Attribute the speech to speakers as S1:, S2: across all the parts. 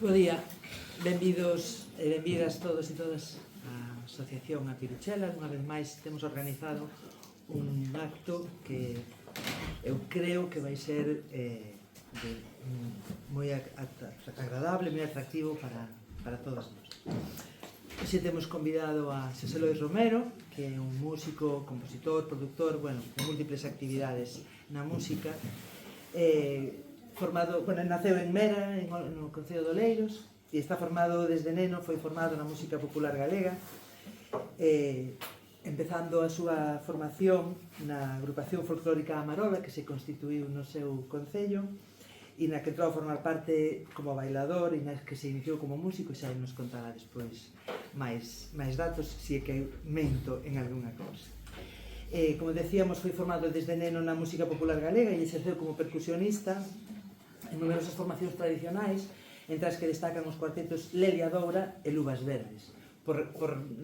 S1: Bo día, benvidos e benvidas todos e todas á Asociación A Piruchelas. Unha vez máis temos organizado un acto que eu creo que vai ser moi agradable, moi atractivo para todas nós. Hoxe temos convidado a Xosé Lois Romero, que é un músico, compositor, productor, bueno, de múltiples actividades na música. Naceu en Mera, no Concello de Oleiros, e está formado desde neno, foi formado na música popular galega, empezando a súa formación na agrupación folclórica Amarola, que se constituíu no seu concello, e na que entrou a formar parte como bailador, e na que se iniciou como músico, e xa nos contará despois máis datos, se é que mento en algunha cousa. Como decíamos, foi formado desde neno na música popular galega e exerceu como percusionista en numerosas formacións tradicionais, entre as que destacan os cuartetos Lelia Doura e Luvas Verdes. Por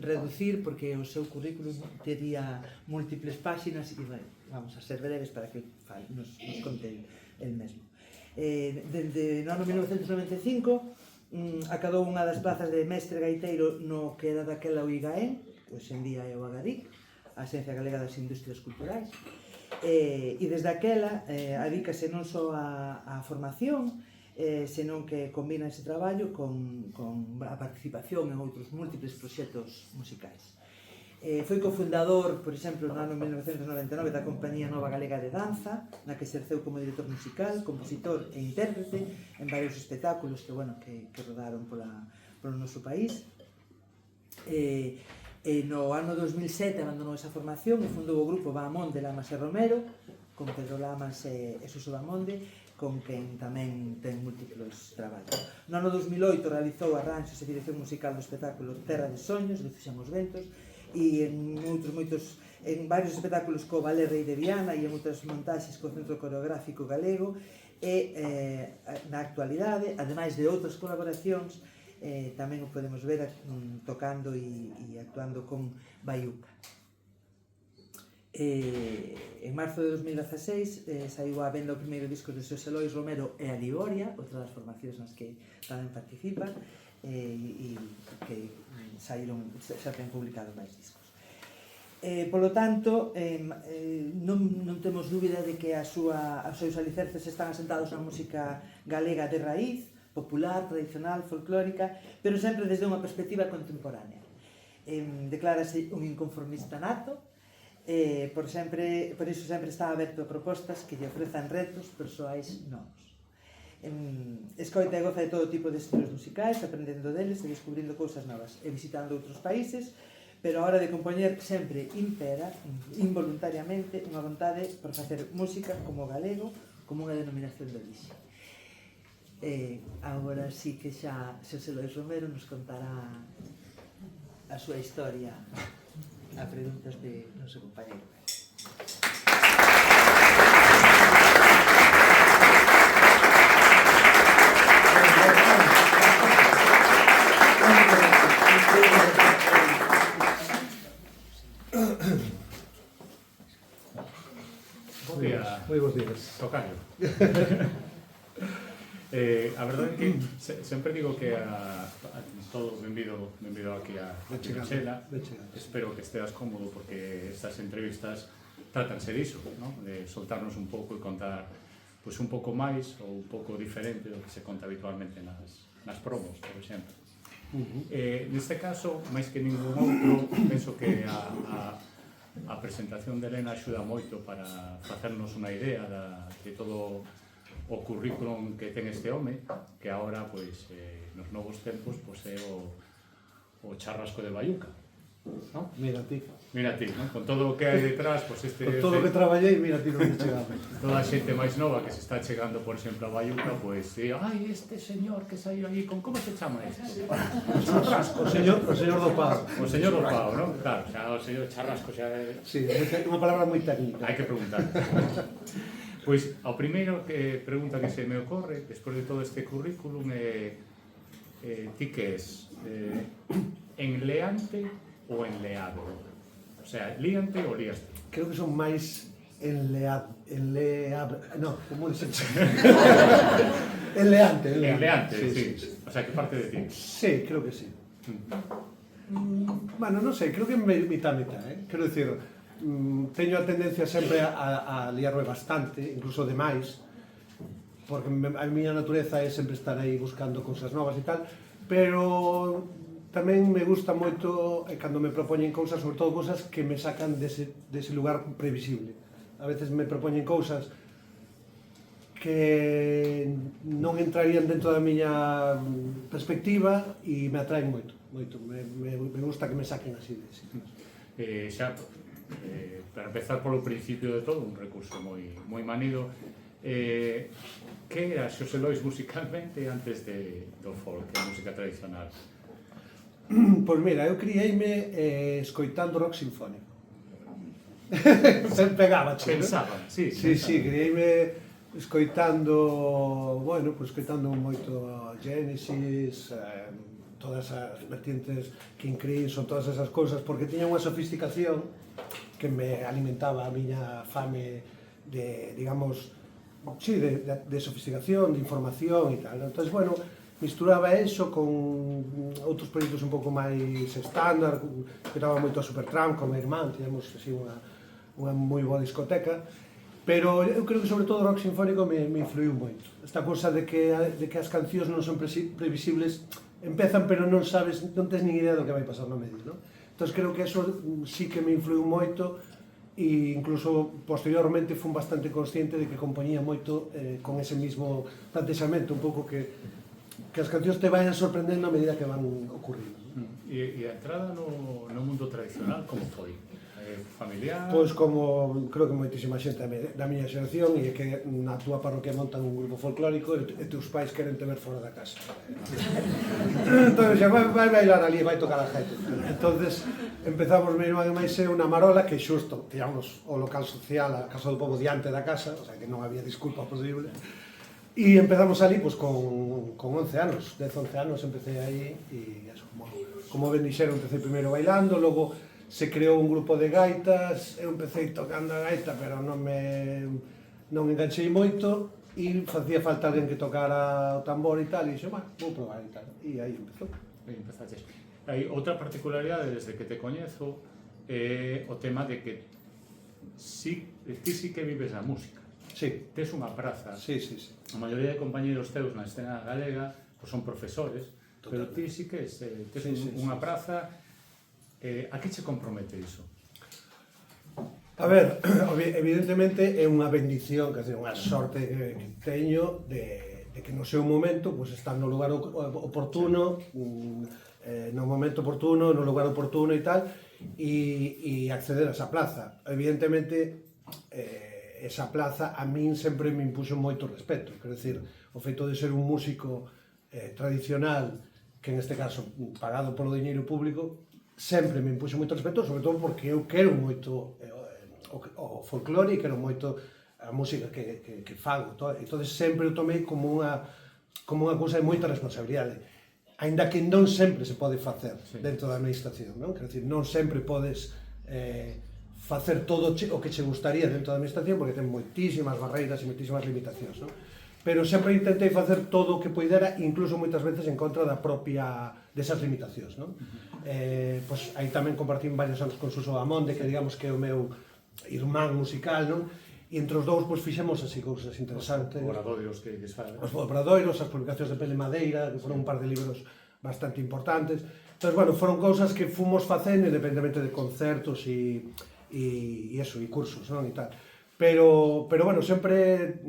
S1: reducir, porque o seu currículum tería múltiples páxinas, e vamos a ser breves para que nos conte el mesmo. Desde no ano 1995 acadou unha das plazas de mestre gaiteiro no que era daquela o IGAEN, que hoxe en día é o Agaric, a Axencia Galega das Industrias Culturais, e desde aquela adícase non só á formación, senón que combina ese traballo con a participación en outros múltiples proxectos musicais. Foi cofundador, por exemplo, no ano 1999 da Compañía Nova Galega de Danza, na que exerceu como director musical, compositor e intérprete en varios espectáculos que rodaron polo noso país. No ano 2007 abandonou esa formación e fundou o grupo Bahamonde, Lamas e Romero, con Pedro Lamas e Suso Bahamonde, con quen tamén ten múltiples traballos. No ano 2008 realizou arranxos e dirección musical do espectáculo Terra de Soños, de Fixamos Ventos, e en varios espectáculos co Ballet Rei de Viana e en outras montaxes co Centro Coreográfico Galego, e na actualidade, ademais de outras colaboracións, tamén o podemos ver tocando e actuando con Baiuca. En marzo de 2016 saiu á venda o primeiro disco de Xosé Lois Romero e a Ligoria, outra das formacións nas que tamén participa, e que xa ten publicado máis discos. Polo tanto, non temos dúbida de que os seus alicerces están asentados na música galega de raíz, popular, tradicional, folclórica, pero sempre desde unha perspectiva contemporánea. Declárase un inconformista nato, por iso sempre está aberto a propostas que lle ofrezan retos persoais novos. Escoita e goza de todo tipo de estilos musicais, aprendendo deles e descubrindo cousas novas, e visitando outros países, pero a hora de compoñer sempre impera, involuntariamente, unha vontade por facer música como galego, como unha denominación de orixe. Agora sí que xa Xosé Lois Romero nos contará a súa historia a preguntas de noso compañero.
S2: Moi bons días.
S3: Tocayo. A verdade é que sempre digo que a todos benvido aquí a Piruchela. Espero que esteas cómodo porque estas entrevistas tratanse diso, de soltarnos un pouco e contar un pouco máis ou un pouco diferente do que se conta habitualmente nas promos, por exemplo. Neste caso, máis que ningún outro, penso que a presentación de Elena axuda moito para facernos unha idea de todo o currículum que ten este home, que agora, nos novos tempos, é o charrasco de Baiuca.
S2: Mira ti.
S3: Mira ti, con todo o que hai detrás,
S2: con todo o que traballei, mira ti onde chegamos.
S3: Toda a xente máis nova que se está chegando, por exemplo, a Baiuca, ai, este señor que saiu aí, como se chama este?
S2: Charrasco. O señor do Pau.
S3: O señor do Pau, non? Claro, xa o señor Charrasco xa é...
S2: Sí, é unha palabra moi técnica.
S3: Hai que preguntar. Pois, a primeira pregunta que se me ocorre, despois de todo este currículum, ti que és enleante ou enleado? O sea, líante ou líaste?
S2: Creo que son máis enleable, no, como dicen? Enleante.
S3: Enleante, sí. O sea, que parte de ti.
S2: Sí, creo que sí. Bueno, non sei, creo que mitad, quero dicir, teño a tendencia sempre a liarme bastante, incluso demais, porque a miña natureza é sempre estar aí buscando cousas novas e tal, pero tamén me gusta moito cando me propoñen cousas, sobre todo cousas que me sacan dese lugar previsible. A veces me propoñen cousas que non entrarían dentro da miña perspectiva e me atraen moito. Me gusta que me saquen así de sitios.
S3: Xa, para empezar polo principio de todo, un recurso moi manido, que era Xosé Lois musicalmente antes do folk, a música tradicional?
S2: Pois mira, eu criei-me escoitando rock sinfónico. Se pegaba, che.
S3: Pensaban, sí.
S2: Sí, criei-me escoitando, bueno, pues escoitando moito Genesis, todas as vertientes King Crimson, todas esas cousas, porque tiña unha sofisticación que me alimentaba a miña fame de, digamos, sí, de sofisticación, de información e tal. Entón, bueno, misturaba eso con outros proxectos un pouco máis estándar, escoitaba moito a Supertramp con a irmán, tiñamos así unha moi boa discoteca, pero eu creo que sobre todo o rock sinfónico me influiu moito. Esta cousa de que as cancións non son previsibles, empezan pero non sabes, non tens nin idea do que vai pasar no medio, non? Entón creo que eso sí que me influiu moito e incluso posteriormente fui bastante consciente de que compoñía moito con ese mismo plantexamento, un pouco que as cancións te vayan sorprendendo a medida que van ocurrindo.
S3: E a entrada no mundo tradicional, como foi? Familiar?
S2: Pois como creo que moitísima xente da miña xeración, e é que na túa parroquia montan un grupo folclórico e teus pais queren te ver fora da casa. Entón, xa vai bailar ali, vai tocar a gaita. Entonces empezamos meu irmán e máis eu na Marola, que xusto tiñamos o local social, a Casa do Pobo diante da casa, o sea que non había disculpa posible. E empezamos ali pues, con 11 anos, 10-11 anos empecé aí e eso, como ben dixeron, empecé primeiro bailando, logo se creou un grupo de gaitas, eu empecé tocando a gaita, pero non enganchei moito e facía falta alguén que tocara o tambor e tal, e dixo, vou probar e tal, e aí empezou.
S3: Empezaches. Hai outra particularidade desde que te coñezo é o tema de que ti sí que vives a música.
S2: Sí.
S3: Tes unha praza.
S2: Sí.
S3: A maioría de compañeros teus na escena galega pues son profesores, pero ti sí que tes unha praza. A que che compromete iso?
S2: A ver, evidentemente é unha bendición, que é unha sorte que teño de que no seu momento pues, estar no lugar oportuno, no momento oportuno, no lugar oportuno e tal, e acceder a esa plaza. Evidentemente, esa plaza a min sempre me impuxo moito respeto, quero dicir, o feito de ser un músico tradicional, que en este caso pagado polo diñeiro público, sempre me impuxo moito respeto, sobre todo porque eu quero moito o folclore e quero moito a música que fago. Entón sempre o tomei como unha cousa de moita responsabilidade. Aínda que non sempre se pode facer dentro da administración, non? Quero dicir, non sempre podes facer todo o que che gustaría dentro da administración porque ten moitísimas barreiras e moitísimas limitacións, non? Pero sempre intentei facer todo o que poidera, incluso moitas veces en contra desas limitacións, non? Pois aí tamén compartín varios anos con Suso Amonde, que digamos que é o meu irmán musical, non? E entre os dous pois fixemos así cousas interesantes.
S3: Os obradoiros que desfai.
S2: Os obradoiros, as publicacións de Pele Madeira, que foron un par de libros bastante importantes. Entón, bueno, foron cousas que fomos facendo independentemente de concertos e cursos, non? E tal. Pero bueno, sempre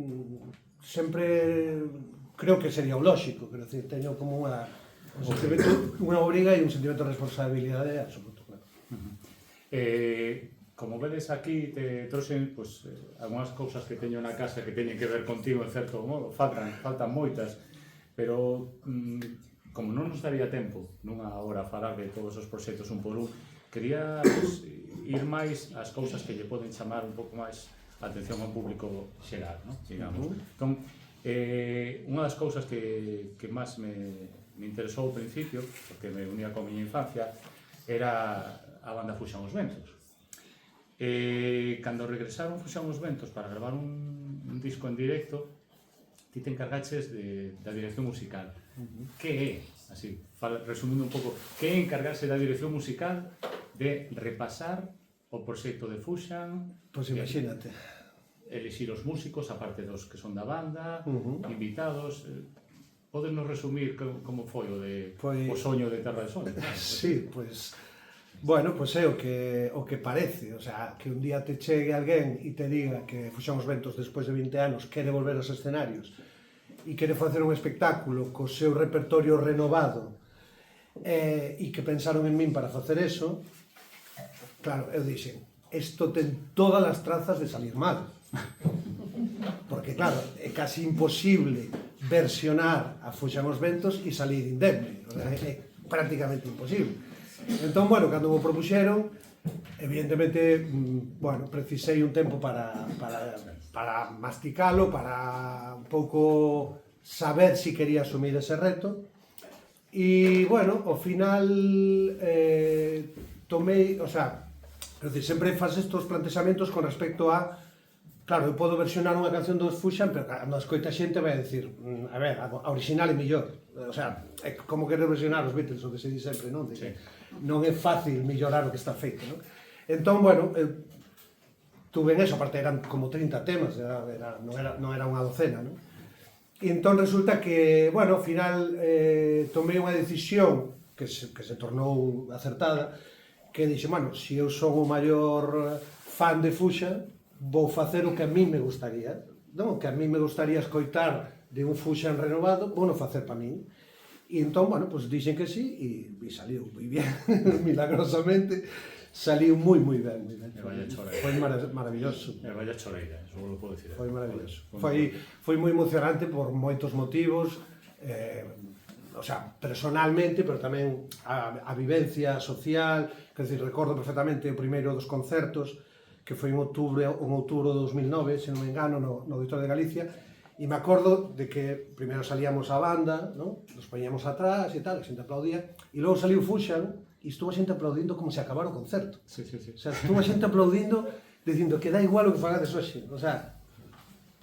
S2: creo que sería o lóxico, quero dicir, teño como unha obriga e un sentimento de responsabilidade absoluto, claro.
S3: Como vedes aquí, te trouxen algunhas cousas que teño na casa que teñen que ver contigo, en certo modo, faltan moitas, pero como non nos daría tempo nunha hora a falar de todos os proxectos un por un, quería ir máis ás cousas que lle poden chamar un pouco máis a atención ao público xeral, digamos. Entón, unha das cousas que máis me interesou ao principio, porque me unía con a miña infancia, era a banda Fuxan os Ventos. Cando regresaron Fuxan os Ventos para gravar un disco en directo, ti te encargaches da dirección musical. Que é, así, resumindo un pouco, que é encargarse da dirección musical de repasar o proxecto de Fuxan?
S2: Pois imagínate.
S3: Elixir os músicos, aparte dos que son da banda, invitados. Podenos resumir como foi o soño de Terra de Sol?
S2: Sí, pois... Bueno, pois é o que parece, o sea, que un día te chegue alguén e te diga que Fuxan os Ventos despois de 20 anos quere volver aos escenarios e quere facer un espectáculo co seu repertorio renovado e que pensaron en min para facer eso, claro, eu dixen, isto ten todas as trazas de salir mal. Porque, claro, é casi imposible versionar a Fuxan os Ventos e salir indemne, o sea, é prácticamente imposible. Entón, bueno, cando me propuxeron, evidentemente, bueno, precisei un tempo para masticalo, para un pouco saber si quería asumir ese reto. E, bueno, ao final tomei, o sea, sempre faz estos plantexamentos con respecto a, claro, eu podo versionar unha canción dos Fuxan, pero cando a escoita xente vai dicir, a ver, a original é mellor. O sea, é como querer versionar os Beatles, o que se di sempre, non? Sí. Non é fácil mellorar o que está feito, non? Entón, bueno, tuve en eso, aparte eran como 30 temas, non era unha docena, non? E entón resulta que, bueno, ao final tomei unha decisión que se tornou acertada, que dixe, bueno, se eu son o maior fan de Fuxan, vou facer o que a mí me gustaría, non? O que a mí me gustaría escoitar de un Fuxan renovado, vou non facer para min. E entón, bueno, pues dixen que sí e saliu moi bien, milagrosamente, saliu moi ben, moi ben. Foi maravilloso.
S3: E vaya choreira, eso lo podo dicir.
S2: Foi maravilloso. Foi moi emocionante por moitos motivos, o sea, personalmente, pero tamén a vivencia social, quer dizer, recordo perfectamente o primeiro dos concertos, que foi en outubro de 2009, se non me engano, no Auditorio de Galicia, e me acordo de que primeiro salíamos a banda, ¿no? Nos poñíamos atrás e tal, a xente aplaudía, e logo saliu Fuxan, e estuvo a xente aplaudindo como se acabara o concerto.
S3: Sí.
S2: O sea, estuvo a xente aplaudindo, dicindo que dá igual o que fagades hoxe. O sea,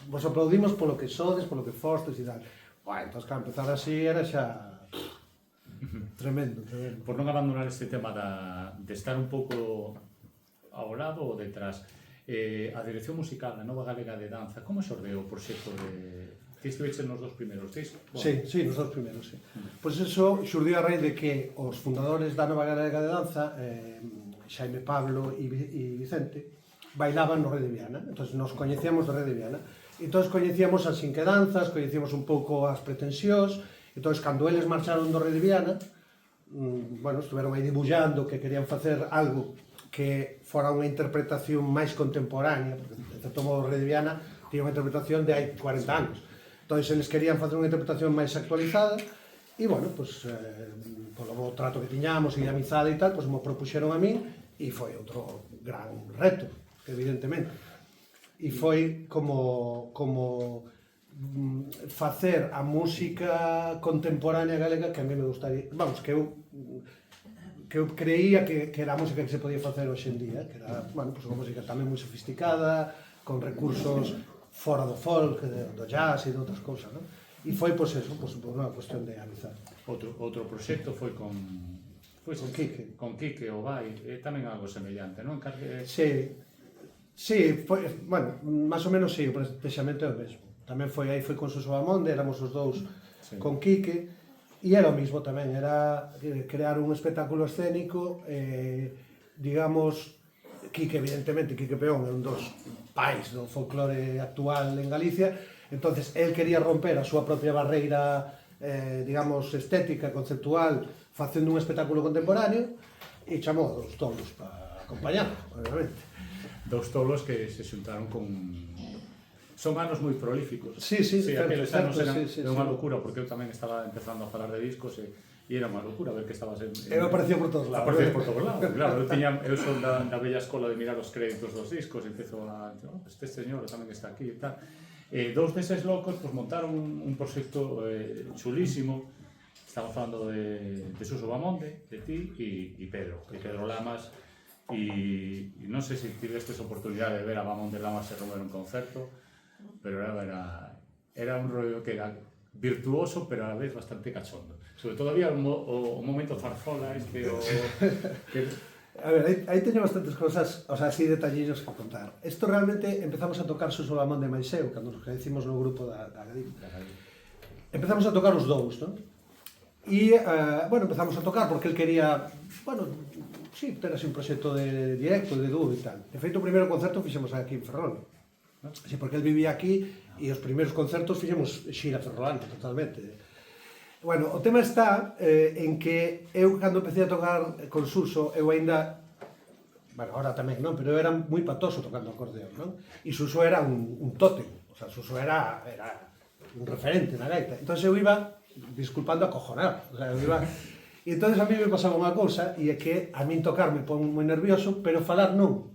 S2: vos aplaudimos polo que sodes, polo que fostes e tal. Bueno, entón, claro, empezar así era xa... Tremendo.
S3: Por non abandonar este tema de estar un pouco ao lado ou detrás, a dirección musical da Nova Galega de Danza, como xordeu o proxecto de... Ti estiveches nos dos primeiros, ti?
S2: Bueno. Sí, nos dos primeiros, sí. Pois eso xurdiu a raíz de que os fundadores da Nova Galega de Danza, Xaime Pablo e Vicente, bailaban no Rei de Viana, entón nos coñecíamos do Rei de Viana, entón coñecíamos as inquedanzas, coñecíamos un pouco as pretensións, entón cando eles marcharon do Rei de Viana, bueno, estuveron aí dibullando que querían facer algo que fora unha interpretación máis contemporánea, porque, de certo modo, o Rei de Viana tiña unha interpretación de hai 40 anos. Entón, eles querían facer unha interpretación máis actualizada, e, bueno, pues, polo trato que tiñamos e a amizade e tal, pues, me propuxeron a min, e foi outro gran reto, evidentemente. E foi como facer a música contemporánea galega que a mí me gustaría, vamos, que eu creía que era a música que se podía facer hoxe en día, que era, bueno, pues unha música tamén moi sofisticada, con recursos fora do folk, do jazz e de outras cousas, non? E foi, pois, eso, por unha cuestión de amizade.
S3: Outro proxecto foi con
S2: Quique.
S3: Con Quique o Vai, tamén algo semellante, non?
S2: Sí, foi, bueno, máis ou menos sí, o plexamento é o mesmo. Tamén foi aí, foi con Suso Bamonde, éramos os dous con Quique, e era o mismo tamén, era crear un espectáculo escénico, digamos, Quique, evidentemente, Quique Peón é un dos pais do folclore actual en Galicia, entonces el quería romper a súa propia barreira, digamos, estética, conceptual, facendo un espectáculo contemporáneo, e chamou a dos tolos para acompañar, obviamente.
S3: Dos tolos que se xuntaron con... Son anos moi prolíficos.
S2: Sí,
S3: aqueles anos eran unha locura, porque eu tamén estaba empezando a falar de discos e era unha locura ver que estabas en...
S2: Eu aparecía por todos lados.
S3: Aparecía por todos lados, claro. Eu son da bella escola de mirar os créditos dos discos e empezo a... Este señor tamén está aquí e tal. Dous deses locos montaron un proxecto chulísimo. Estamos falando de Suso Bamonde, de ti e Pedro Lamas. E non sei se tivestes oportunidade de ver a Bamonde Lamas e Romero en concerto, pero era era un rollo que era virtuoso, pero a la vez bastante cachondo. Sobre todo había o momento zarzola,
S2: A ver, aí teño bastantes cosas, o sea, así detallillos que contar. Esto realmente empezamos a tocar Suso Lamón de Maiseu, cando nos conhecimos no grupo da Gadín. Empezamos a tocar os dous, non? E, bueno, empezamos a tocar porque el quería, bueno, sí, ter así un proxecto de directo, de dúo e tal. De feito, o primeiro concerto fixemos aquí en Ferrol. Así, porque el vivía aquí e os primeiros concertos fixemos xira ferrolante, totalmente. Bueno, o tema está en que eu, cando empecé a tocar con Suso, eu ainda, bueno, ahora tamén non, pero eu era moi patoso tocando acordeón, non? E Suso era un tótem, o sea, Suso era un referente na gaita. Entón eu iba, disculpando, acojonado, o sea, eu iba... E entón a mí me pasaba unha cousa, e é que a min tocar me pon moi nervioso, pero falar non.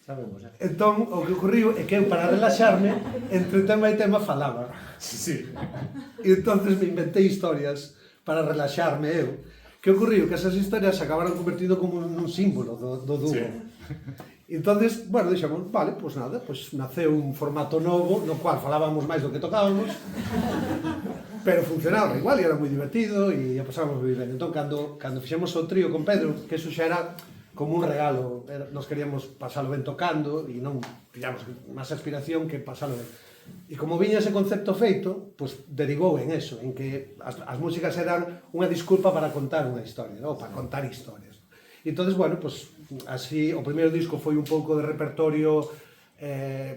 S3: Sabemos,
S2: Entón, o que ocurriu é que eu, para relaxarme, entre tema e tema falaba.
S3: Sí.
S2: E entonces me inventei historias para relaxarme eu. Que ocurriu? Que esas historias se acabaron convertindo como nun símbolo do dúo.
S3: Sí.
S2: E entonces, bueno, dixemos, vale, pois nada, pois naceu un formato novo, no cual falábamos máis do que tocábamos, pero funcionaba igual e era moi divertido e a pasábamos moi ben. Entón, cando fixemos o trío con Pedro, que eso xa era como un regalo, nos queríamos pasalo ben tocando e non pillamos máis aspiración que pasalo ben. E como viña ese concepto feito, pois derivou en eso, en que as músicas eran unha disculpa para contar unha historia, non? Para contar historias. E entón, bueno, pois así, o primeiro disco foi un pouco de repertorio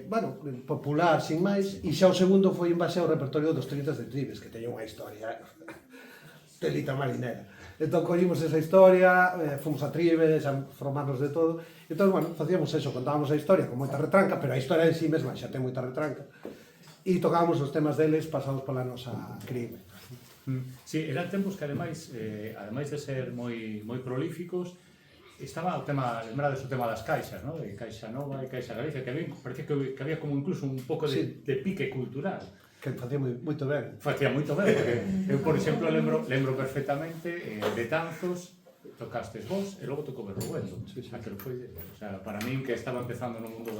S2: bueno, popular, sin máis, e xa o segundo foi en base ao repertorio dos 30 de Tribes, que teña unha historia telita marinera. Entón, collimos esa historia, fomos a Tribes, a formarnos de todo. Entón, bueno, facíamos eso, contábamos a historia con moita retranca, pero a historia en sí mesma xa ten moita retranca. E tocábamos os temas deles pasados pola nosa crime.
S3: Sí, eran tempos que ademais de ser moi prolíficos, estaba o tema, lembrades o tema das caixas, ¿no? De Caixa Nova e Caixa Galicia, que parece que había como incluso un pouco de pique cultural.
S2: Que facía moito ben.
S3: Facía moito ben, porque eu, por exemplo, lembro perfectamente de Tanzos, tocastes vos, e logo tocou Berruendo.
S2: Sí.
S3: Aquilo foi, o sea, para min que estaba empezando no mundo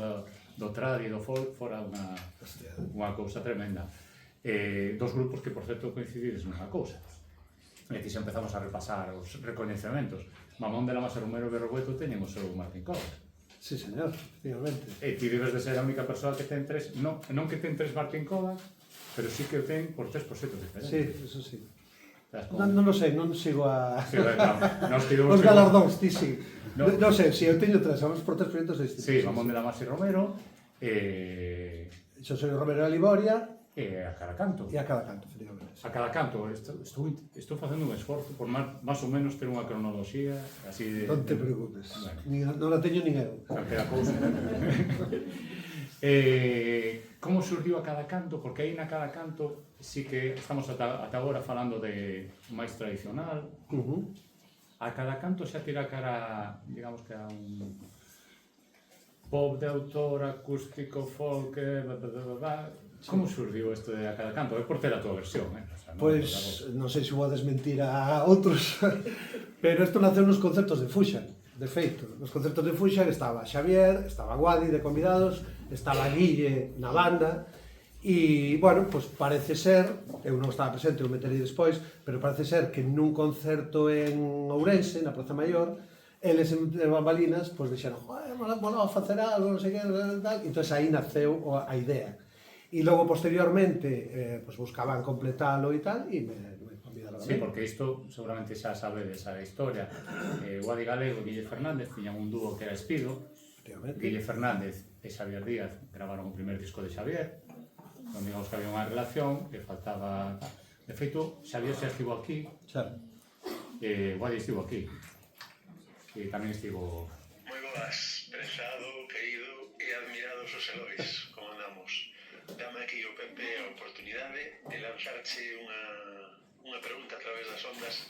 S3: do trad e do folk, fora unha cousa tremenda. Dos grupos que, por certo, coincidides nunha cousa. E aquí xa empezamos a repasar os recoñecementos. Mamón de la Masa Romero e Berrueto teñen o seu Martín Cobas.
S2: Sí, señor, efectivamente.
S3: E ti debes de ser a única persoa que ten tres, non que ten tres Martín Cobas, pero sí que o ten por tres proxectos diferentes.
S2: Sí, eso sí.
S3: Como...
S2: Non lo sei, non sigo a...
S3: Sí,
S2: os galardóns, ti sí. Non sei, si eu teño tres, vamos por tres proxectos distintos.
S3: Sí, Mamón de la Masa Romero,
S2: Xosé Romero de Liboria
S3: e a cada canto.
S2: E a cada canto, efectivamente.
S3: A cada canto, estou facendo un esforzo por máis ou menos ter unha cronoloxía así de...
S2: Non te preocupes, non la teño nin eu.
S3: Calquera cousa. Como surdiu a cada canto? Porque aí na cada canto sí que estamos ata agora falando de máis tradicional. A cada canto xa tira cara, digamos que a un pop de autor, acústico, folk, Como surdiu isto de a cada canto? É por ter a tua versión, O sea,
S2: Pois, non sei se vou desmentir a outros, pero isto naceu nos concertos de Fuxan, de feito. Nos concertos de Fuxan estaba Xavier, estaba Guadi de convidados, estaba Guille na banda, e, bueno, pois parece ser, eu non estaba presente, eu meterei despois, pero parece ser que nun concerto en Ourense, na Praza Maior, eles en bambalinas, pois dixeron, mola facer algo, non sei que, tal, e entón aí naceu a idea. E logo, posteriormente, pues buscaban completalo e tal, e me convidaron a mí.
S3: Sí, porque isto seguramente xa sabedes a historia. Guadi Galego e Guille Fernández tiñan un dúo que era Espido. Guille Fernández e Xavier Díaz gravaron o primer disco de Xavier, onde digamos que había unha relación que faltaba... De feito, Xavier xa estivo aquí, Guadi estivo aquí, e tamén estivo...
S4: Moi boas, prezado, querido e admirados os heróis, como andamos. Dame aquí o Pepe a oportunidade de lanzarche unha pregunta a través das ondas.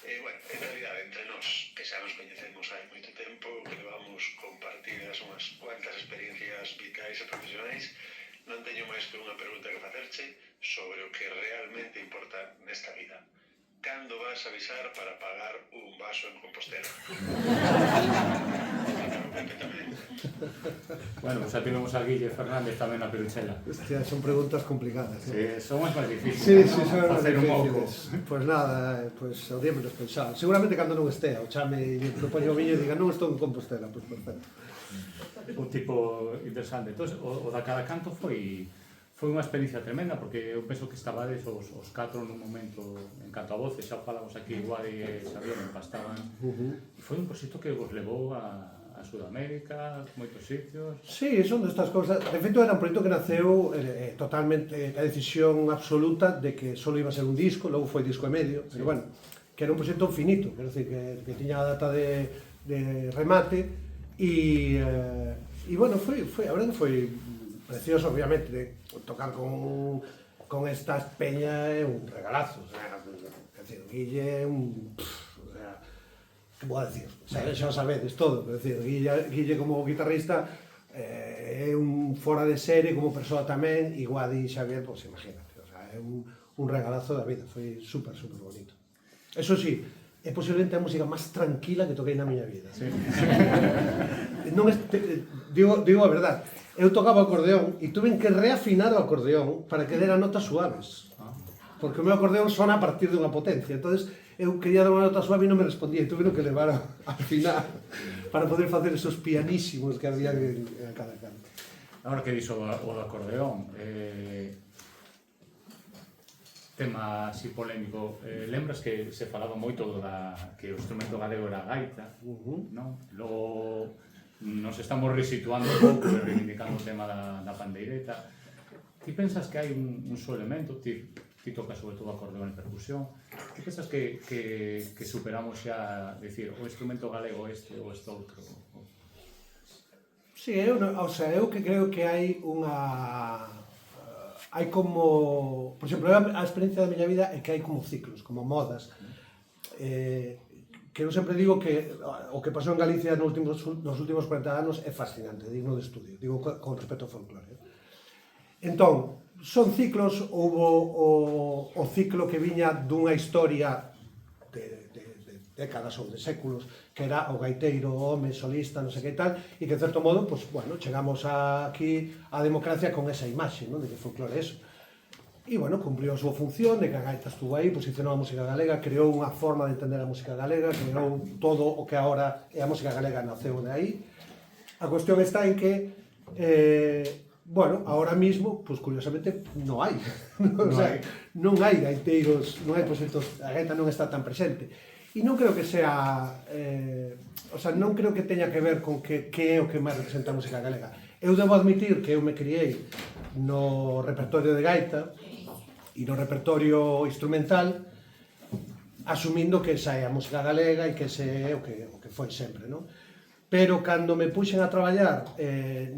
S4: Bueno, en realidad, entre nós, que xa nos coñecemos hai moito tempo, que levamos compartidas unhas cuantas experiencias vitais e profesionais, non teño máis que unha pregunta que facerche sobre o que realmente importa nesta vida. Cando vas a avisar para pagar un vaso en Compostela? Pepe tamén.
S3: Bueno, pues xa tivemos a Guille Fernández tamén na Peruchela.
S2: Hostia, son preguntas complicadas.
S3: Sí, son as máis difíciles.
S2: Sí, sí, son as
S3: Facer un pouco.
S2: difíciles. Pues nada, pues o día menos pensado. Seguramente cando non estea, o chame e propoño o viño e diga non estou en Compostela, pues perfecto.
S3: Un tipo interesante. Entón, o da cada canto foi unha experiencia tremenda, porque eu penso que estabades os catro nun momento, en canto a voces, xa falamos aquí, igual e Xavier empastaban. Foi un proxecto que vos levou a Sudamérica, moitos sitios.
S2: Sí, son destas cousas. De feito, era un proxecto que naceu totalmente a decisión absoluta de que só iba a ser un disco, logo foi disco e medio, pero bueno, que era un proxecto finito, quero dicir, que tiña a data de remate e bueno, a verdade foi precioso, obviamente, de tocar con estas peñas é un regalazo, o sea, quer dizer, Guille é un... que vou a decir, xa sabedes todo, quer dicer, Guille como guitarrista é un fora de serie, como persoa tamén, e Guadi Xavier, pois imagínate, o sea, é un regalazo da vida, foi super bonito. Eso sí, é posiblemente a música máis tranquila que toquei na miña vida.
S3: Sí.
S2: Non digo a verdade, eu tocaba o acordeón e tuve que reafinar o acordeón para que dera notas suaves. Porque o meu acordeón sona a partir dunha potencia, entonces eu quería dar unha nota suave e non me respondía e tuve que levar a afinar para poder facer esos pianísimos que había en cada canto.
S3: Agora que dixo o do acordeón, tema así polémico, lembras que se falaba moito que o instrumento galego era a gaita, non? Logo nos estamos resituando un pouco, reivindicando o tema da pandeireta. Ti pensas que hai un só elemento, ti tocas sobre todo acordeón e percusión, ti pensas que superamos xa, decir, o instrumento galego este ou este outro?
S2: Sí, eu que creo que hai unha... hai como... Por exemplo, a experiencia da miña vida é que hai como ciclos, como modas. Que eu sempre digo que o que pasou en Galicia nos últimos 40 anos é fascinante, digno de estudio, digo con respecto ao folclore. Entón, son ciclos, houve o ciclo que viña dunha historia de décadas ou de séculos, que era o gaiteiro, o home, solista, non sei que tal, e que, en certo modo, pues, bueno, chegamos aquí á democracia con esa imaxe, non? De que folclore é eso. E, bueno, cumpliu a súa función, de que a gaita estuvo aí, posicionou a música galega, creou unha forma de entender a música galega, creou todo o que agora é a música galega, naceu de aí. A cuestión está en que, bueno, ahora mismo, pues curiosamente, non hai. Non hai gaiteiros, non hai proxectos, a gaita non está tan presente. E non creo que sea, non creo que teña que ver con que é o que máis representa a música galega. Eu debo admitir que eu me criei no repertorio de gaita e no repertorio instrumental, asumindo que esa é a música galega e que ese é o que foi sempre, non? Pero cando me puxen a traballar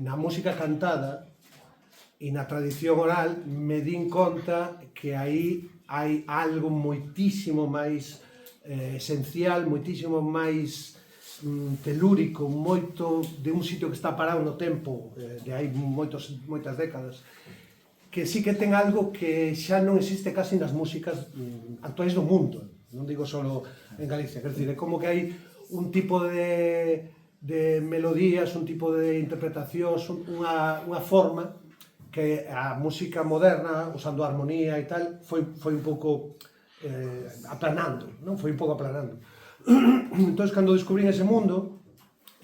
S2: na música cantada e na tradición oral, me din conta que aí hai algo moitísimo máis esencial, moitísimo máis telúrico, moito de un sitio que está parado no tempo de hai moitas décadas, que sí que ten algo que xa non existe casi nas músicas actuais do mundo, non digo só en Galicia, quer dizer, é como que hai un tipo de melodías, un tipo de interpretacións, unha forma que a música moderna, usando a armonía e tal, foi un pouco aplanando, non? Foi un pouco aplanando. Entón, cando descubrín ese mundo,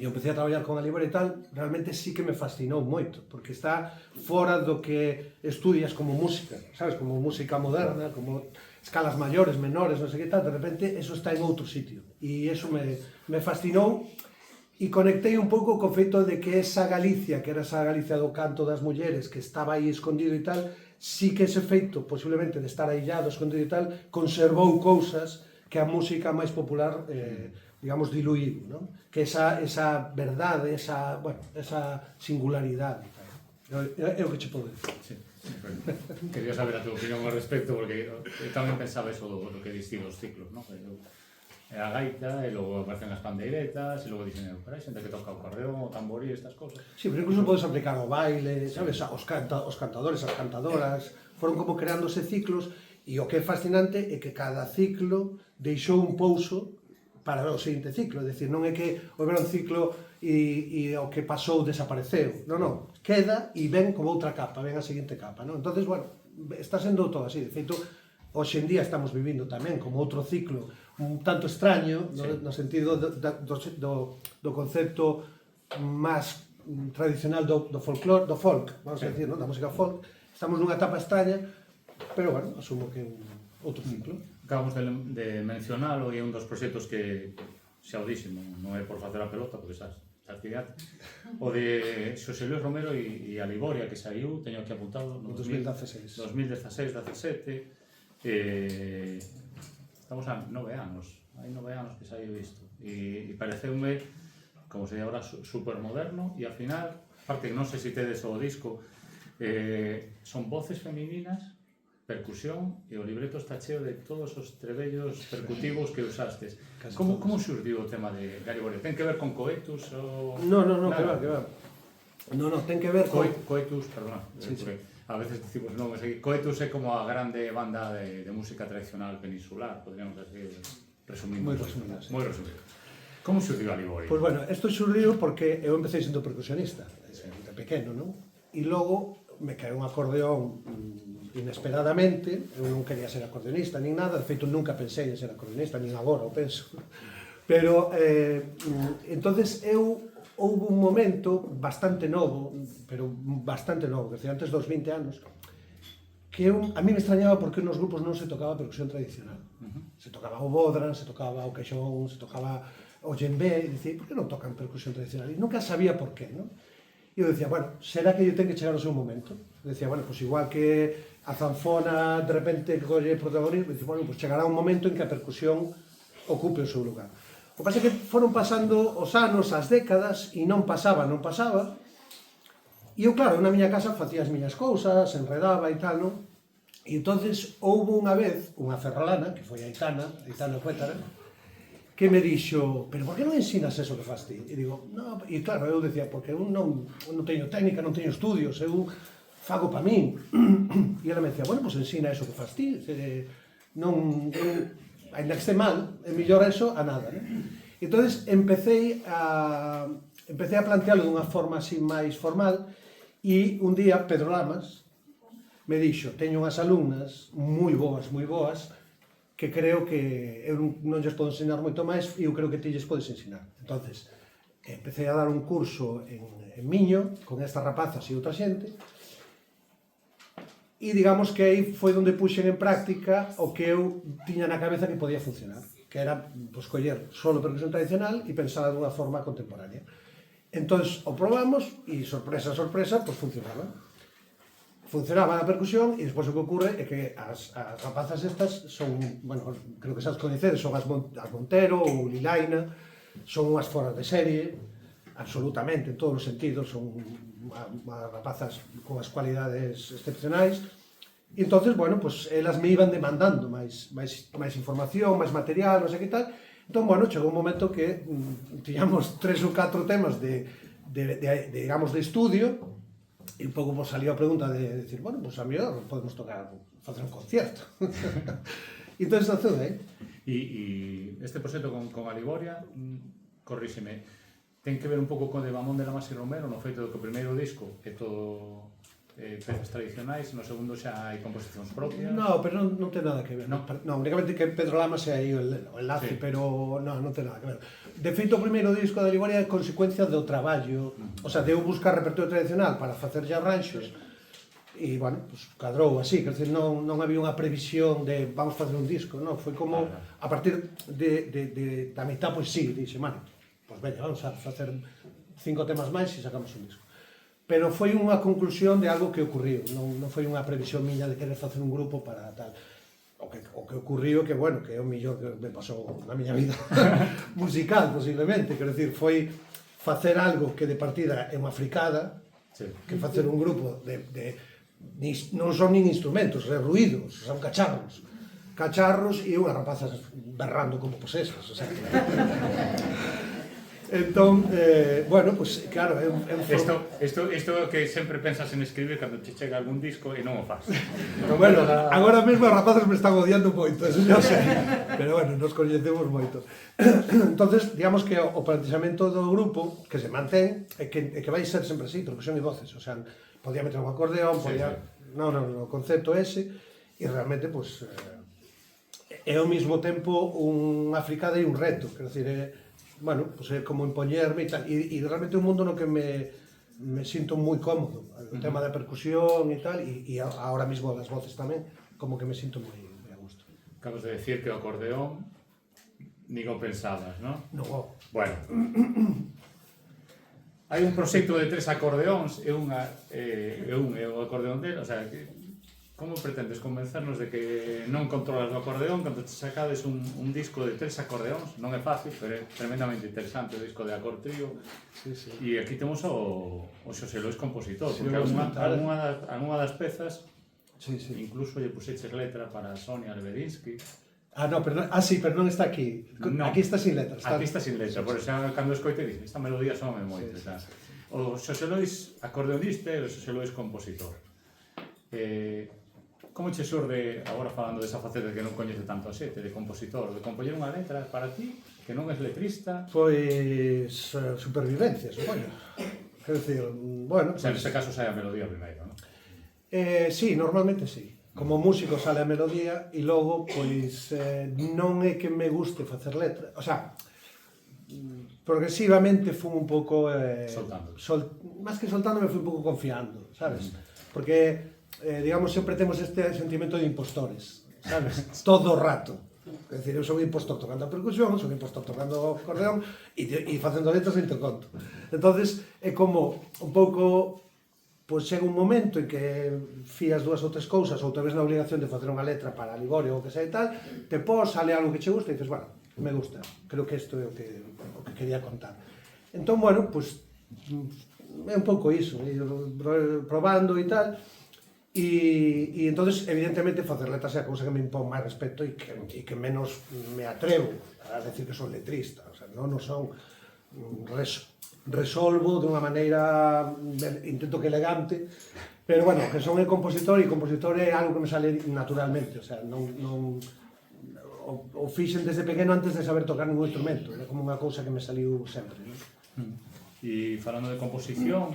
S2: e empecé a traballar con a libra e tal, realmente sí que me fascinou moito, porque está fora do que estudias como música, sabes, como música moderna, como escalas maiores, menores, non sei que tal, de repente, eso está en outro sitio. E eso me fascinou, e conectei un pouco co feito de que esa Galicia, que era esa Galicia do canto das mulleres, que estaba aí escondido e tal, sí que ese feito, posiblemente, de estar aillado, escondido e tal, conservou cousas que a música máis popular, digamos, diluíu, non? Que esa verdade, esa singularidade. É o que che podo dicir.
S3: Sí. Quería saber a tu opinión ao respecto, porque eu tamén pensaba eso do que distingue os ciclos, non? A gaita, e logo aparecen as pandeiretas, e logo dicen, pero hai xente que toca o acordeón, o tamborí, estas cosas.
S2: Sí, pero incluso podes aplicar ao baile, sabes, os cantadores, as cantadoras, foron como creándose ciclos, e o que é fascinante é que cada ciclo deixou un pouso para o seguinte ciclo, é dicir, non é que houver un ciclo e o que pasou desapareceu, non, queda e ven como outra capa, ven a seguinte capa, non? Entonces, bueno, está sendo todo así, de feito, hoxe en día estamos vivindo tamén como outro ciclo un tanto extraño, no sentido do concepto máis tradicional do folclore, do folk, vamos a decir, da música folk. Estamos nunha etapa extraña, pero, bueno, asumo que é outro ciclo.
S3: Acabamos de mencionalo e é un dos proxectos que xa o dixen, non é por facer a pelota, porque xa actividade, o de Xosé Luis Romero e a Liboria, que saiu, teño aquí apuntado, no
S2: 2016.
S3: 2016-17, estamos a 9 anos, hai 9 anos que saiu isto, e pareceume, como se di agora, super moderno, e ao final, aparte que non sei se tedes o disco, son voces femininas, percusión, e o libreto está cheo de todos os trebellos percutivos que usastes. Como xurdiu o tema de Liboria? Ten que ver con Coetus?
S2: No, que va. No, ten que ver con...
S3: Coetus, perdona, a veces dicimos non, Coetus é como a grande banda de música tradicional peninsular, podríamos decir, resumindo.
S2: Moi resumido, sí.
S3: Moi resumido. Como xurdiu a Liboria?
S2: Pois, bueno, isto xurdiu porque eu empecé sendo percusionista, de pequeno, non? E logo me caeu un acordeón inesperadamente, eu non quería ser acordeonista nin nada, de feito nunca pensei en ser acordeonista, nin agora o penso, pero entonces houve un momento bastante novo, pero bastante novo, que decía, antes dos 20 anos, que a mí me extrañaba porque nos grupos non se tocaba percusión tradicional. Se tocaba o bodran, se tocaba o queixón, se tocaba o djembé, e dicía, por que non tocan percusión tradicional? E nunca sabía por qué, non? E eu dicía, bueno, será que eu ten que chegar ao seu momento? Decía, bueno, pues igual que a zanfona de repente colle protagonismo, dicía, bueno, pues chegará un momento en que a percusión ocupe o seu lugar. O que pasa é que foron pasando os anos, as décadas, e non pasaba. E eu, claro, na miña casa facía as miñas cousas, enredaba e tal, non? E entonces houve unha vez unha ferrolana, que foi a Aitana Cuétara, que me dixo, pero por que non ensinas eso que faz ti? E digo, no, e claro, eu decía, porque eu non teño técnica, non teño estudios, eu fago pa min. E ela me decía, bueno, pues ensina eso que faz ti, ainda que este mal, é mellor eso a nada, né? Entonces empecé a plantealo dunha forma así máis formal, e un día Pedro Lamas me dixo, teño unhas alumnas moi boas, que creo que eu non lles podo ensinar moito máis e eu creo que ti lles podes ensinar. Entonces, empecé a dar un curso en Miño con estas rapazas e outra xente e digamos que aí foi onde puxen en práctica o que eu tiña na cabeza que podía funcionar, que era pues, coller solo percusión tradicional e pensar dunha forma contemporánea. Entonces, o probamos e sorpresa, pues funcionaba. Funcionaba a percusión e despois o que ocorre é que as rapazas estas son, bueno, creo que xa as coñecedes, son as Montero ou Lilaina, son unhas foras de serie, absolutamente, en todos os sentidos, son unhas rapazas con as cualidades excepcionais, e entonces, bueno, pues elas me iban demandando máis información, máis material, non sei que tal, entón, bueno, chegou un momento que tiñamos 3 ou 4 temas digamos, de estudio, e un pouco salió a pregunta de decir, bueno, pues a mellor podemos facer un concierto. E entón naceu aí.
S3: E este proxecto con a Liboria, corríxeme, ten que ver un pouco con de Mamón de Lamas e Romero no feito do que o primeiro disco é todo pezas tradicionais, no segundo xa hai composicións propias?
S2: No, pero non ten nada que ver. No, únicamente que Pedro Lamas é aí o enlace, sí. Pero non ten nada que ver. De feito, o primeiro disco da Liboria é consecuencia do traballo, o sea, de eu buscar repertorio tradicional para facer ya arranxos, e, bueno, pues, cadrou así, quer dizer, non había unha previsión de vamos facer un disco, non, foi como, a partir da mitad, pois sí, dixe, mano, pois veña, vamos a facer 5 temas máis e sacamos un disco. Pero foi unha conclusión de algo que ocurriu, non foi unha previsión miña de querer facer un grupo para tal. O que ocurriu que, bueno, que é o mellor que me pasou na miña vida musical, posiblemente, quero dicir, foi facer algo que de partida é unha fricada, que facer un grupo non son nin instrumentos, é ruídos, son cacharros e unhas rapazas berrando como posesas, o sea, Entón, bueno, pues claro, é un
S3: Isto que sempre pensas en escribir cando te chega algún disco e non o fas.
S2: Bueno, agora mesmo os rapaces me están odiando moito, eso xa sei. Pero bueno, nos coñecemos moito. Entonces, digamos que o planteamento do grupo, que se mantén, é que vai ser sempre así, percusión e voces. O sea, podía meter un acordeón, podía... Non, o concepto ese, e realmente, pues, é ao mesmo tempo unha fricada e un reto. Quero dicir, bueno, pues é como impoñerme e tal. E realmente é un mundo no que me sinto moi cómodo. O tema da percusión e tal, e ahora mismo das voces tamén, como que me sinto moi a gusto.
S3: Acabas de decir que o acordeón nin o pensabas, non?
S2: Non,
S3: Bueno. Hai un proxecto de 3 acordeóns e un acordeón dele, o sea, como pretendes convencernos de que non controlas o acordeón cando te sacades un disco de 3 acordeóns? Non é fácil, pero é tremendamente interesante o disco de Acor Trío.
S2: sí, sí.
S3: E aquí temos o Xosé Lois compositor,
S2: Sí,
S3: porque
S2: vamos
S3: algunha das pezas
S2: Sí, sí.
S3: incluso lle puxeches letra para Sonia Lebedinsky.
S2: Sí, pero non está aquí.
S3: No.
S2: Aquí está sin letras.
S3: Aquí está sin letra, por eso cando escoite dice, esta melodía sóame moito.
S2: Sí, sí, sí.
S3: O Xosé Lois acordeonista e o Xosé Lois compositor. Como che xorde, agora falando desa faceta que non coñece tanto a xete, de compositor, de compoñer unha letra para ti, que non és letrista?
S2: Pois supervivencia, supoño. Quero dicir, bueno...
S3: O sea, nese caso sai a melodía primeiro, non?
S2: Sí, normalmente sí. Como músico sale a melodía e logo, pois, non é que me guste facer letra. O sea, progresivamente fui un pouco...
S3: Soltando.
S2: Más que soltando, me fui un pouco confiando, sabes? Porque... digamos, sempre temos este sentimento de impostores, sabes? Todo o rato. É dicir, eu son impostor tocando a percusión, son impostor tocando o acordeón e facendo letras de interconto. Entonces, é como un pouco, pois chega un momento en que fías dúas ou tres cousas ou te ves na obligación de facer unha letra para Ligorio ou que sei tal, te pos, sale algo que che gusta e dices, bueno, me gusta, creo que isto é o que quería contar. Entón, bueno, pois é un pouco iso, ir probando e tal. E entonces, evidentemente, facer letras é a cousa que me impón máis respeto e que menos me atrevo a decir que son letrista. O sea, non son... Resolvo de unha maneira, intento que elegante, pero, bueno, que son compositor e compositor é algo que me sale naturalmente. O sea, non o fixen desde pequeno antes de saber tocar ningún instrumento. É como unha cousa que me saliu sempre, non?
S3: E falando de composición,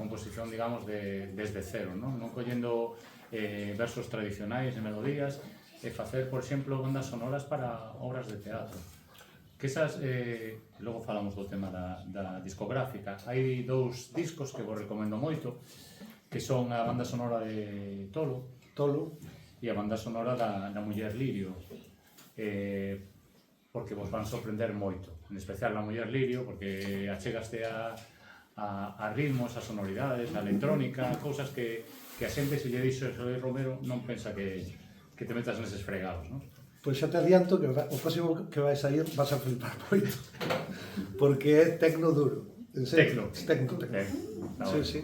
S3: composición, digamos, desde cero, non collendo versos tradicionais e melodías, e facer, por exemplo, bandas sonoras para obras de teatro. Que esas, logo falamos do tema da discográfica, hai 2 discos que vos recomendo moito, que son a banda sonora de Tolo e a banda sonora da Muller Lirio, porque vos van sorprender moito. En especial a Muller Lirio, porque achegaste a ritmos, a sonoridades, a electrónica, cousas que a xente, se lle dixo Xosé Romero, non pensa que te metas neses fregados, non?
S2: Pois xa te adianto que o próximo que vai sair vas a flipar moito, porque é tecno duro. Tecno. Sí, sí.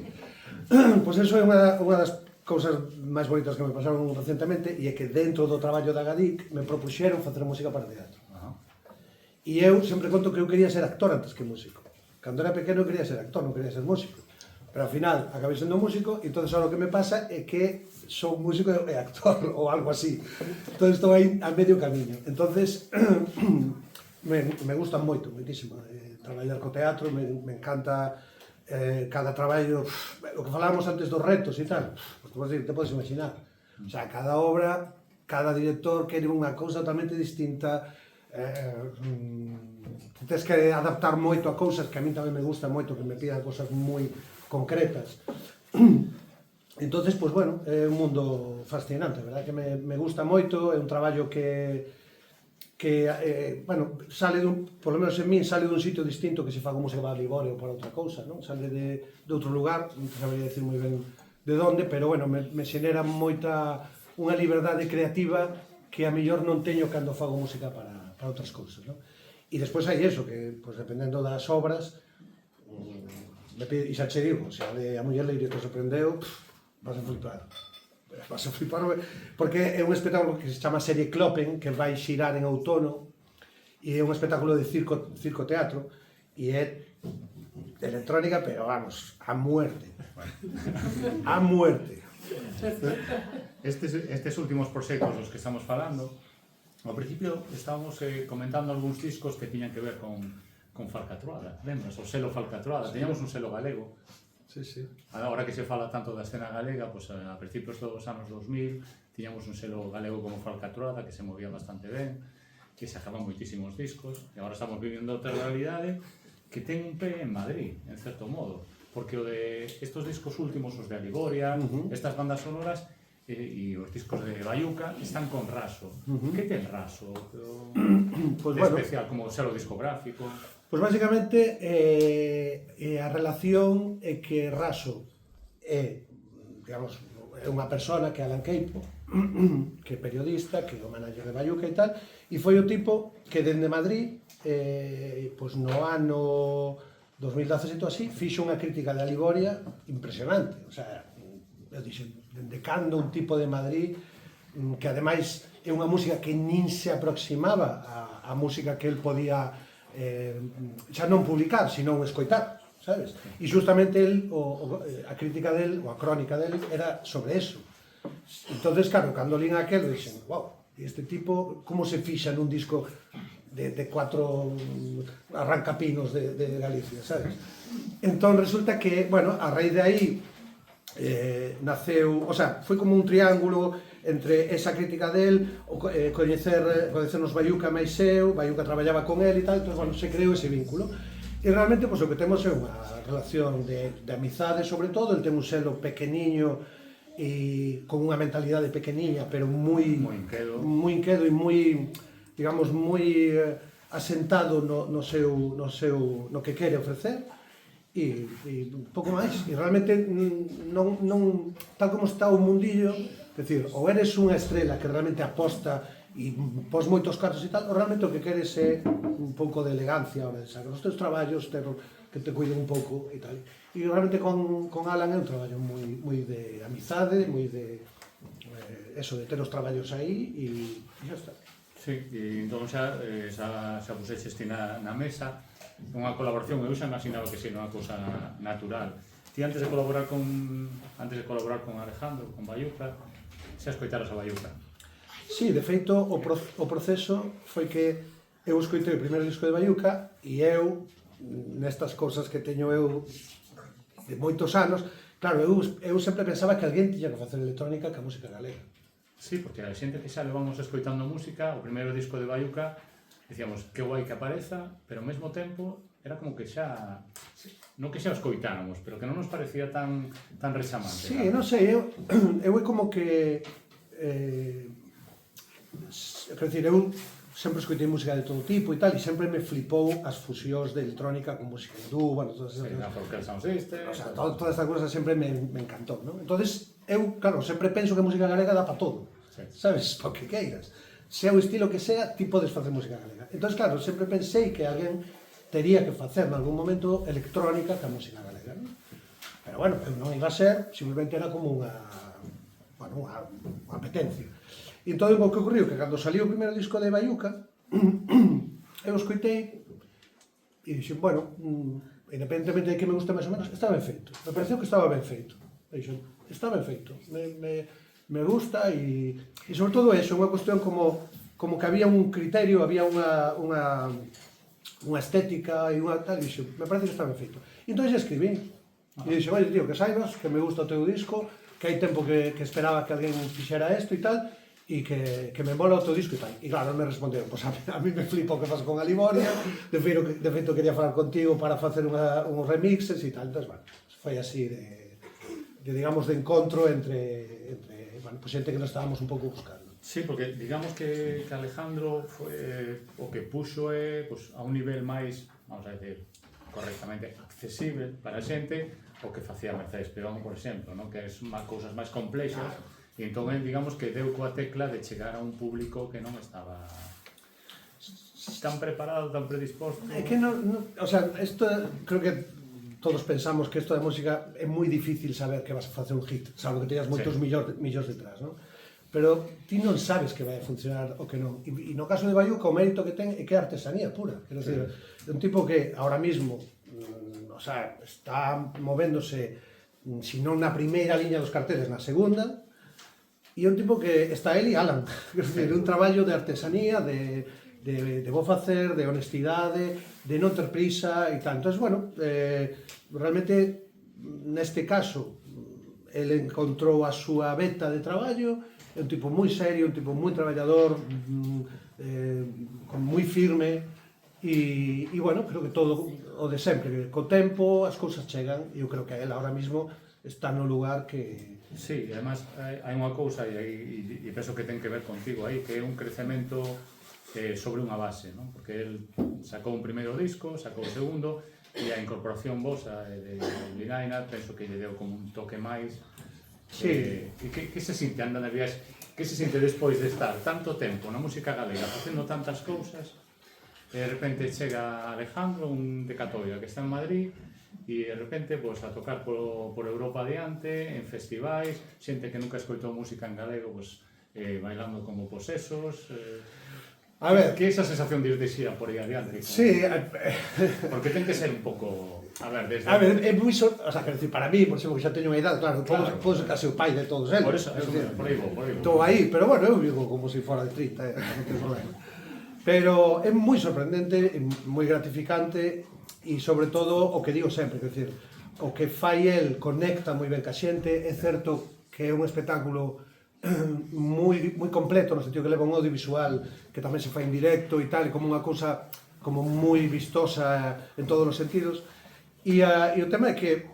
S2: Pois eso é unha das cousas máis bonitas que me pasaron recentemente, e é que dentro do traballo da GADIC me propuxeron facer música para teatro. E eu sempre conto que eu quería ser actor antes que músico. Cando era pequeno eu quería ser actor, non quería ser músico. Pero ao final acabei sendo músico e entón o que me pasa é que sou músico e actor ou algo así. Entón estou aí a medio camiño. Entonces me gusta moito, moitísimo. Traballar co teatro, me encanta cada traballo, o que falábamos antes dos retos e tal, te podes imaginar. O sea, cada obra, cada director quere unha cousa totalmente distinta. Tens que adaptar moito a cousas que a mí tamén me gusta moito, que me pidan cousas moi concretas. Entonces, pois, bueno, é un mundo fascinante, verdad? Que me gusta moito, é un traballo que bueno, sale por lo menos en min, sale dun sitio distinto que se faga música para Ligorio ou para outra cousa, non? Sale de outro lugar, non sabería decir moi ben de onde, pero, bueno, me xenera moita unha liberdade creativa que a mellor non teño cando fago música para outras cousas, non? E despois hai eso, que, pois, dependendo das obras, e xa che digo, se a de A Muller Lirio te sorprendeu, vas a flipar. Vas a flipar, porque é un espectáculo que se chama Serie Kloppen, que vai xirar en outono, e é un espectáculo de circo teatro, e é electrónica, pero vamos, a muerte. A muerte.
S3: Estes últimos proxectos dos que estamos falando, ao principio estábamos comentando algúns discos que tiñan que ver con Falcatruada, lembras? O selo Falcatruada, teñamos un selo galego.
S2: Sí, sí.
S3: Agora que se fala tanto da escena galega, pues, a principios dos anos 2000 tiñamos un selo galego como Falcatruada que se movía bastante ben, que sacaban moitísimos discos, e agora estamos vivindo outra realidade que ten un pé en Madrid, en certo modo, porque o de estos discos últimos, os de Aligoria, estas bandas sonoras e os discos de Bayuca están con Raso. Que ten Raso?
S2: Pues
S3: De
S2: bueno,
S3: especial, como selo discográfico?
S2: pues básicamente a relación é que Raso é, digamos, é unha persona que é Alan Queipo, que é periodista, que é o manager de Bayuca e tal, e foi o tipo que dende Madrid, pues no ano 2012 e así, fixo unha crítica de Aligoria impresionante. O sea, eu dixen, dende cando un tipo de Madrid, que ademais é unha música que nin se aproximaba á música que el podía xa non publicar, sino escoitar, sabes? E justamente a crítica del, ou a crónica del, era sobre eso. Entonces, claro, cando lín aquel, dixen, wow, este tipo, como se fixa nun disco de 4 arrancapinos de Galicia, sabes? Entón, resulta que, bueno, a raíz de aí, naceu, o sea, foi como un triángulo entre esa crítica del, coñecernos Bayuca máis eu, Bayuca traballaba con el e tal, entón, bueno, se creou ese vínculo. E realmente, pois, o que temos é unha relación de amizade, sobre todo, el ten un selo pequeniño e con unha mentalidade pequeniña, pero moi inquedo e moi, digamos, moi asentado no que quere ofrecer. E un pouco máis, e realmente non tal como está o mundillo, é dicir, ou eres unha estrela que realmente aposta e pos moitos cartos e tal, ou realmente o que queres é un pouco de elegancia, o de sacar os teus traballos, que te cuiden un pouco e tal. E realmente con Alan é un traballo moi de amizade, moi de eso, de ter os traballos aí e xa está.
S3: Sí, e entón xa puxeches ti na mesa unha colaboración, eu xa imaginaba que sería unha cousa natural. Ti antes de colaborar con Alejandro, con Bayuca, xa escoitaras a Bayuca?
S2: Sí, de feito, o proceso foi que eu escoitei o primeiro disco de Bayuca e eu, nestas cousas que teño eu de moitos anos, claro, eu sempre pensaba que alguén tiña que facer electrónica ca música galega.
S3: Sí, porque a xente que xa levamos escoitando música, o primeiro disco de Bayuca, dicíamos, que guai que apareza, pero ao mesmo tempo era como que xa, non que xa o escoitáramos, pero que non nos parecía tan rexamante.
S2: Sí, non sei, eu é como que quer dizer, eu sempre escoitei música de todo tipo e tal, e sempre me flipou as fusións de electrónica con música hindú, bueno, todas esas
S3: cousas. Porque Sound System...
S2: O sea, todas estas cousas sempre me encantou, non? Entonces, eu, claro, sempre penso que a música galega dá para todo, sabes? Porque queiras. Sea o estilo que sea, ti podes facer música galega. Entón, claro, sempre pensei que alguén tería que facer en algún momento electrónica ca música galega, non? Pero, bueno, non iba a ser, simplemente era como unha apetencia. E entón, o que ocorreu, que cando saliu o primeiro disco de Bayuca, eu escoitei e dixen, bueno, independentemente de que me guste máis ou menos, está ben feito. Me pareceu que estaba ben feito. Dixen, está ben feito. Me gusta e sobre todo eso, unha cuestión como que había un criterio, había unha estética e unha tal, e dixen, me parece que está ben feito. E entón xa escribí. E dixen, oye, tío, que saibas que me gusta o teu disco, que hai tempo que esperaba que alguén fixera isto e tal, e que me mola o teu disco e tal. E claro, me respondeu, pois a mí me flipo o que faz con Aligoria, de feito quería falar contigo para facer uns remixes e tal. Entón, bueno, foi así de digamos, de encontro entre pues xente que nos estábamos un pouco buscando.
S3: Sí, porque digamos que Alejandro foi o que puxo pues, a un nivel máis, vamos a decir, correctamente accesible para a xente o que facía Mercedes Peón, por exemplo, ¿no? Que é cousas máis complexas, e entón, digamos que deu coa tecla de chegar a un público que non estaba tan preparado, tan predisposto.
S2: É que o sea, isto creo que todos pensamos que isto da música é moi difícil saber que vas a facer un hit, salvo que teñas moitos millóns detrás, non? pero ti non sabes que vai a funcionar o que non. E no caso de Baiuca, o mérito que ten é que é artesanía pura. Quero dicir, é un tipo que ahora mismo está movéndose, si non na primeira liña dos carteles, na segunda, e é un tipo que está él e Alan. Quero dicir, un traballo de artesanía, de bo facer, de honestidade, de non ter prisa e tal. Entón, bueno, realmente, neste caso, ele encontrou a súa beta de traballo, é un tipo moi serio, un tipo moi traballador, moi firme, e, bueno, creo que todo o de sempre, que co tempo as cousas chegan, e eu creo que ele ahora mismo está no lugar que...
S3: Sí, e además hai unha cousa, e penso que ten que ver contigo aí, que é un crecemento sobre unha base, non? Porque el sacou un primeiro disco, sacou o segundo, e a incorporación vosa de Linaina, penso que lle deu como un toque máis.
S2: Sí.
S3: E que se sinte andando de viaxe? Que se sinte despois de estar tanto tempo na música galega, facendo tantas cousas, e de repente chega Alejandro, un de Catoira, que está en Madrid, e de repente pues, a tocar por Europa adiante, en festivais, xente que nunca escoitou música en galego, pues, bailando como posesos.
S2: A ver,
S3: que esa sensación de ir de xira por aí adiante?
S2: sí,
S3: Porque ten que ser un pouco... A ver, desde...
S2: a ver, é moi o sea, quero dicir, para mí, por exemplo, que xa teño unha idade, claro, podo ser case o pai de todos eles.
S3: Por eso, por aí vou.
S2: Estou aí, pero bueno, eu vivo como se fora de 30, non ten problema. Pero é moi sorprendente, moi gratificante, e sobre todo o que digo sempre, quer dizer, o que fai el conecta moi ben ca xente, é certo que é un espectáculo moi completo, no sentido que leva un audiovisual que tamén se fai en directo e tal, como unha cousa como moi vistosa en todos os sentidos, e o tema é que,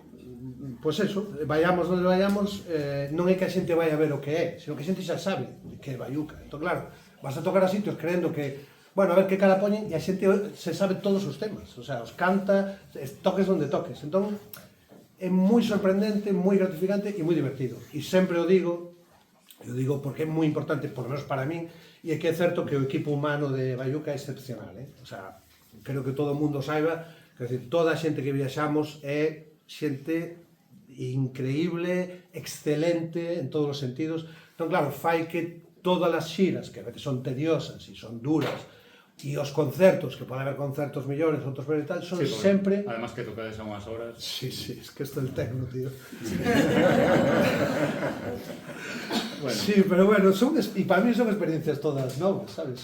S2: pois eso, vayamos onde vayamos, non é que a xente vai a ver o que é, sino que a xente xa sabe que é Baiuca. Entón, claro, vas a tocar a sitios creendo que, bueno, a ver que cara poñen, e a xente se sabe todos os temas, o sea, os canta, toques onde toques. Entón, é moi sorprendente, moi gratificante e moi divertido. E sempre o digo, eu digo porque é moi importante, por lo menos para min, e é que é certo que o equipo humano de Baiuca é excepcional, o sea, creo que todo o mundo saiba, que decir, toda a xente que viaxamos é xente increíble, excelente en todos os sentidos. Entón, claro, fai que todas as xiras, que a veces son tediosas e son duras, e os concertos, que pode haber concertos mellores, outros mellores e tal, son
S3: sí,
S2: sempre...
S3: Además que tocades a unhas horas...
S2: Sí, es que esto é el tecno, tío.
S3: Bueno.
S2: Sí, pero bueno, e para mí son experiencias todas novas, sabes?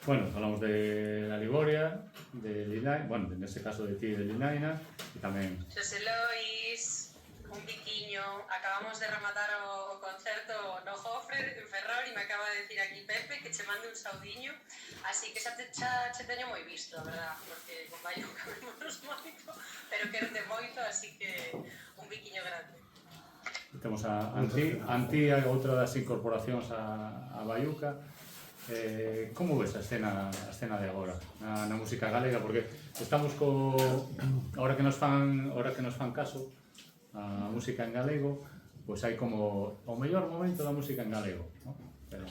S3: Bueno, falamos de la Ligoria, de Linaina, bueno, neste caso de ti, de Linaina, e tamén...
S5: Xosé Lois, un biquiño, acabamos de rematar o concerto no Jofre, en Ferrol, e me acaba de decir aquí Pepe que che mande un saudiño, así que xa che teño moi visto, a verdad, porque con Baiuca vemos moito, pero quero te moito, así que un biquiño grande.
S3: Temos a Antí, outra das incorporacións a Baiuca. Como ves a escena de agora na música galega? Porque estamos ahora que nos fan caso a música en galego, pois hai como o mellor momento da música en galego, ¿no? Pero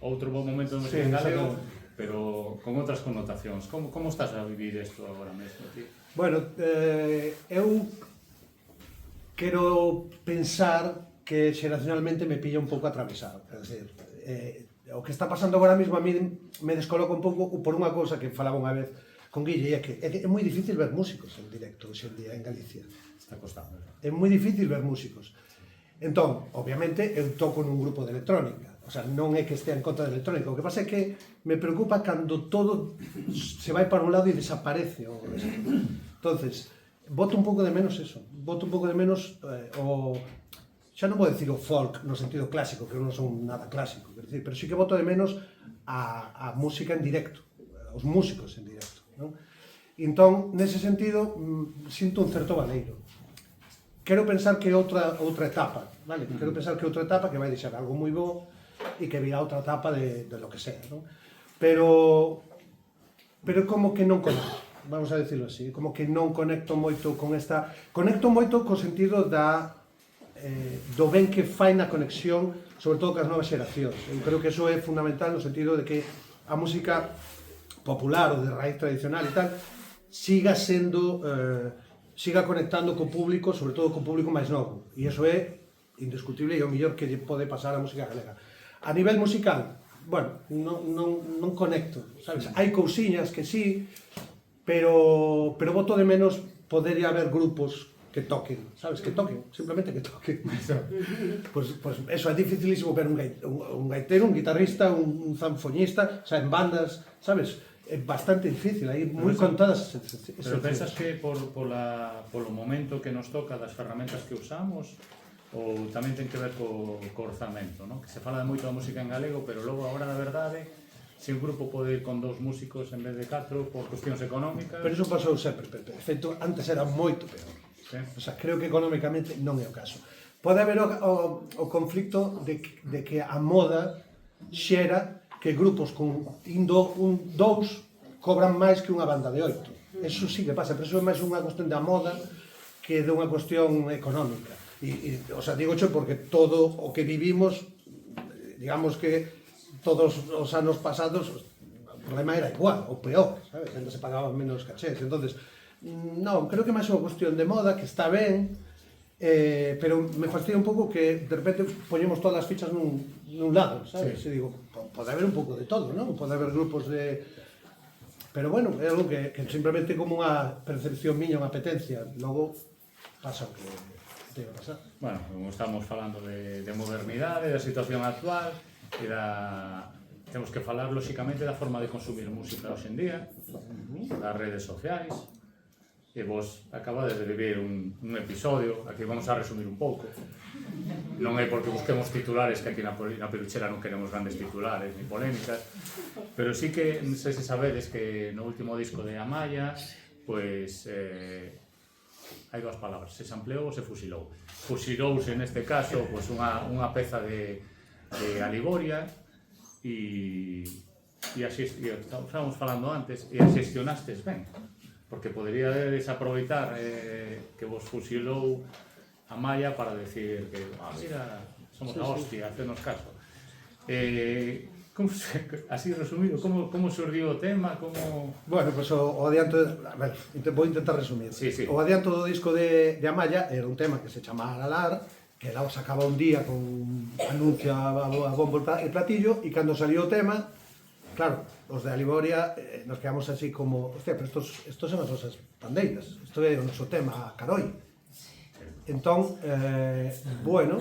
S3: outro bom momento da música en galego, pero con outras connotacións. Como estás a vivir isto agora mesmo, ti?
S2: Bueno, eu quero pensar que xeracionalmente me pilla un pouco atravesado, é dicir, o que está pasando agora mesmo a mí me descoloca un pouco por unha cousa que falaba unha vez con Guille, é que é moi difícil ver músicos en directo hoxe en día en Galicia.
S3: Está costando.
S2: É moi difícil ver músicos. Entón, obviamente, eu toco nun grupo de electrónica, o sea, non é que estea en contra de electrónica, o que pasa é que me preocupa cando todo se vai para un lado e desaparece o resto. Entonces, boto un pouco de menos eso, boto un pouco de menos xa non vou decir o folk no sentido clásico, que eu non son nada clásico, pero sí que boto de menos a música en directo, os músicos en directo, non? E entón, nese sentido, sinto un certo valeiro. Quero pensar que é outra etapa, vale? Quero pensar que é outra etapa que vai deixar algo moi bo e que virá outra etapa de lo que sea, non? Pero como que non conecto, vamos a decirlo así, como que non conecto moito con esta... Conecto moito co sentido do ben que fai na conexión, sobre todo cas novas xeracións. Eu creo que eso é fundamental no sentido de que a música popular ou de raíz tradicional e tal siga sendo, siga conectando co público, sobre todo co público máis novo. E iso é indiscutible e o mellor que lle pode pasar a música galega. A nivel musical, bueno, non conecto, sabes? Hai cousiñas que sí, pero boto de menos poder haber grupos que toquen, sabes? Que toquen, simplemente que toquen. Pues eso, é dificilísimo ver un gaitero, un guitarrista, un zanfoñista, o sea, en bandas, sabes? É bastante difícil, hai moi contadas excepcións.
S3: Pero pensas que polo momento que nos toca das ferramentas que usamos, ou tamén ten que ver co orzamento, non? Que se fala moito da música en galego, pero logo a hora da verdade, se un grupo pode ir con 2 músicos en vez de 4 por cuestións económicas...
S2: Pero iso pasou sempre, de feito, antes era moito peor.
S3: Sí.
S2: O sea, creo que económicamente non é o caso. Pode haber o conflicto de que a moda xera que grupos con indo dous cobran máis que unha banda de 8. Eso sí que pasa, pero eso é máis unha cuestión da moda que de unha cuestión económica. O sea, digo xo porque todo o que vivimos, digamos que todos os anos pasados o problema era igual, ou peor, sabes? Ainda se pagaban menos cachés. Entonces, non, creo que máis é unha cuestión de moda, que está ben, pero me fastidia un pouco que de repente poñemos todas as fichas nun lado, sabes?
S3: Sí.
S2: E digo, pode haber un pouco de todo, non? Pode haber grupos de... Pero bueno, é algo que simplemente como unha percepción miña, unha apetencia, logo pasa o que ten que pasar.
S3: Bueno, como estamos falando de modernidade, da situación actual, e temos que falar, lóxicamente, da forma de consumir música hoxe en día, das redes sociais, e vos acabades de vivir un episodio, aquí vamos a resumir un pouco. Non é porque busquemos titulares, que aquí na Peluchera non queremos grandes titulares ni polémicas, pero sí que, non sei se sabedes que no último disco de Amaya, pois, hai 2 palabras, se sampleou ou se fusilou. Fusilouse neste caso pois unha peza de Aligoria e estábamos falando antes, e a xestionastes ben, porque podría desaproveitar que vos fusilou a Maya para decir que, mira, somos a hostia, hacenos caso. Así resumido, como surdiu o tema?
S2: Bueno, pues o adianto, a ver, vou intentar resumir.
S3: Sí.
S2: O adianto do disco de Amaya era un tema que se chama Alalar, que la sacaba un día con anuncio a bombo e platillo, e cando salió o tema, claro, os de Aligoria nos quedamos así como, hostia, pero estos son as nosas bandeiras, isto é o noso tema Caroi. Entón, bueno,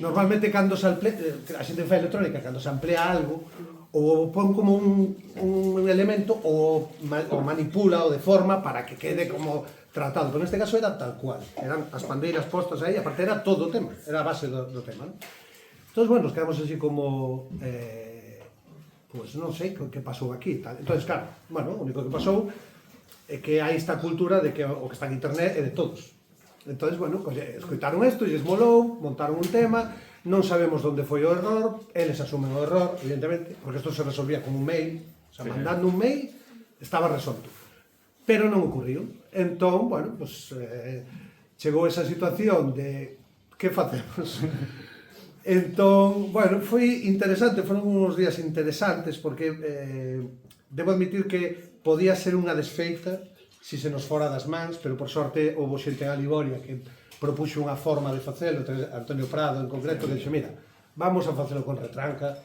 S2: normalmente cando se a xente fai electrónica, cando se amplía algo, ou pon como un elemento ou manipula ou de forma para que quede como tratado, pero neste caso era tal cual, eran as pandeiras postas aí, aparte era todo o tema, era a base do tema, non? Entón, bueno, nos quedamos así como, pues non sei que pasou aquí, tal. Entón, claro, bueno, o único que pasou é que hai esta cultura de que o que está en internet é de todos. Entón, bueno, escoitaron isto, e molou, montaron un tema, non sabemos onde foi o error, eles asumen o error, evidentemente, porque isto se resolvía con un mail, o sea, mandando un mail, estaba resolto. Pero non ocurriu. Entón, bueno, pues, chegou esa situación de que facemos? Entón, bueno, foi interesante, foron uns días interesantes, porque debo admitir que podía ser unha desfeita si se nos fora das mans, pero por sorte houve xente en Aligoria que propuxo unha forma de facelo, Antonio Prado en concreto, que dixo, mira, vamos a facelo con retranca,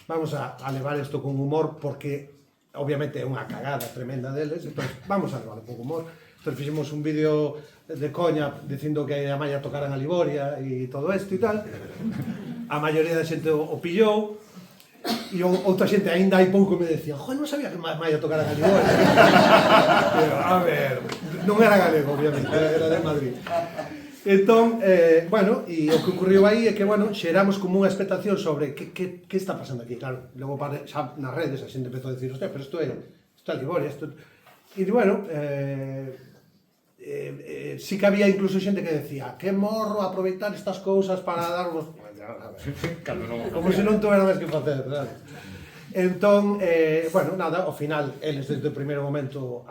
S2: vamos a levar isto con humor, porque obviamente é unha cagada tremenda deles, entón vamos a levarlo con humor. Entón fixemos un vídeo de coña dicindo que a Maya tocara en Aligoria e todo isto e tal. A maioría da xente o pillou, e outra xente ainda hai pouco me decía, non sabía que Maya tocara en Aligoria. Pero, a ver, non era galego, obviamente, era de Madrid. Entón, bueno, e o que ocurriu aí é que, bueno, xeramos como unha expectación sobre que está pasando aquí, claro. Logo, xa nas redes, a xente empezou a decir, hostia, pero isto é Aligoria, isto... E, bueno, sí que había incluso xente que decía, que morro aproveitar estas cousas para darvos... Como se non tuvera máis que facer, sabes? Entón, bueno, nada, ao final, eles desde o primeiro momento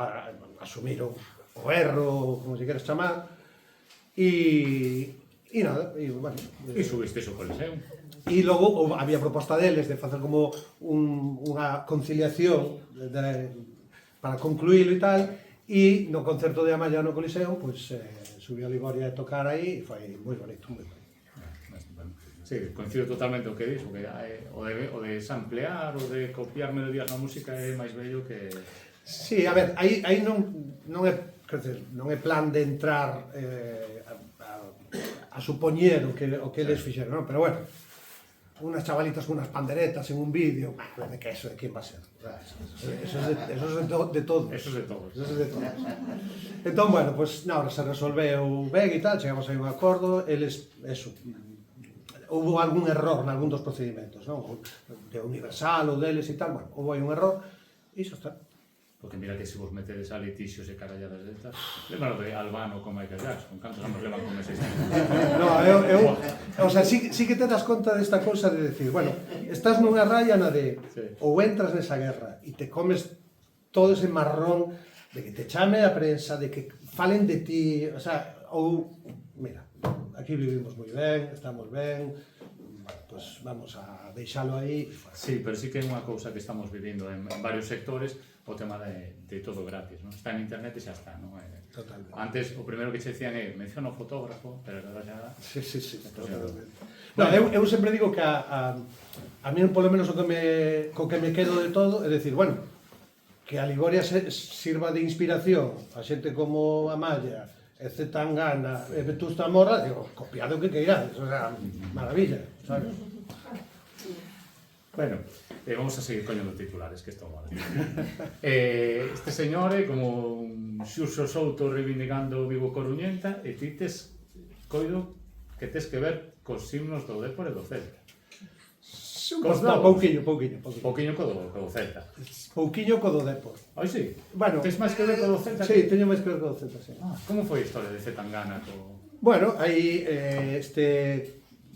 S2: asumiron o erro, como se queres chamar, e nada, e bueno...
S3: E subiste iso coliseo.
S2: E logo había proposta deles de facer como unha conciliación para concluílo e tal, e no concerto de Amaya no Coliseo, pois subí a Liboria a tocar aí e foi moi bonito, moi bonito.
S3: Sí, coincido totalmente o que dixo, que o de samplear, o de copiar melodías na música é máis bello que...
S2: Sí, a ver, aí non é, quer dizer, non é plan de entrar a supoñer o que eles fixeron, non? Pero bueno, unas chavalitas con unas panderetas en un vídeo, de que eso, de quién va a ser? Eso es de todos.
S3: Eso es de todos.
S2: Eso es de todos. Entón, bueno, pues na hora se resolveu ben e tal, chegamos a un acordo, eles, eso, houve algún error nalgún dos procedimentos, non? De Universal ou deles e tal, bueno, houve aí un error e xa está.
S3: Porque mira que se vos metedes a litixios e caralladas destas, lembrado de Albano con Michael Jackson, cantos anos levan con ese sistema?
S2: No, o sea, sí que te das conta desta cousa de decir, bueno, estás nunha raya na de ou entras nesa guerra e te comes todo ese marrón de que te chame a prensa, de que falen de ti, o sea, ou, mira, aquí vivimos moi ben, estamos ben, pues vamos a deixalo aí.
S3: Sí, pero sí que é unha cousa que estamos vivindo en varios sectores, o tema de todo gratis, non? Está en internet e xa está, non?
S2: Totalmente.
S3: Antes, o primeiro que che decían é, menciona o fotógrafo, pero agora xa...
S2: Sí, totalmente. No, eu sempre digo que a mí, polo menos, co que me quedo de todo, é dicir, bueno, que a Liboria sirva de inspiración a xente como Amaya, C. Tangana, Vetusta Morla, digo, copiado o que queirades, o sea, maravilla, sabes?
S3: Bueno, vamos a seguir coñendo titulares, que isto mola. Este señor é como un Xurxo Souto reivindicando Vigo Coruñenta e ti tes, coido, que tes que ver cos himnos do Dépor e do Celta.
S2: Pouquiño.
S3: Pouquiño co do Celta.
S2: Pouquiño co do Dépor.
S3: Ai, sí?
S2: Bueno,
S3: tes máis que ver co do Celta?
S2: Sí, teño máis que ver co do Celta, sí.
S3: Como foi a historia de Zetangana co...
S2: Bueno, aí,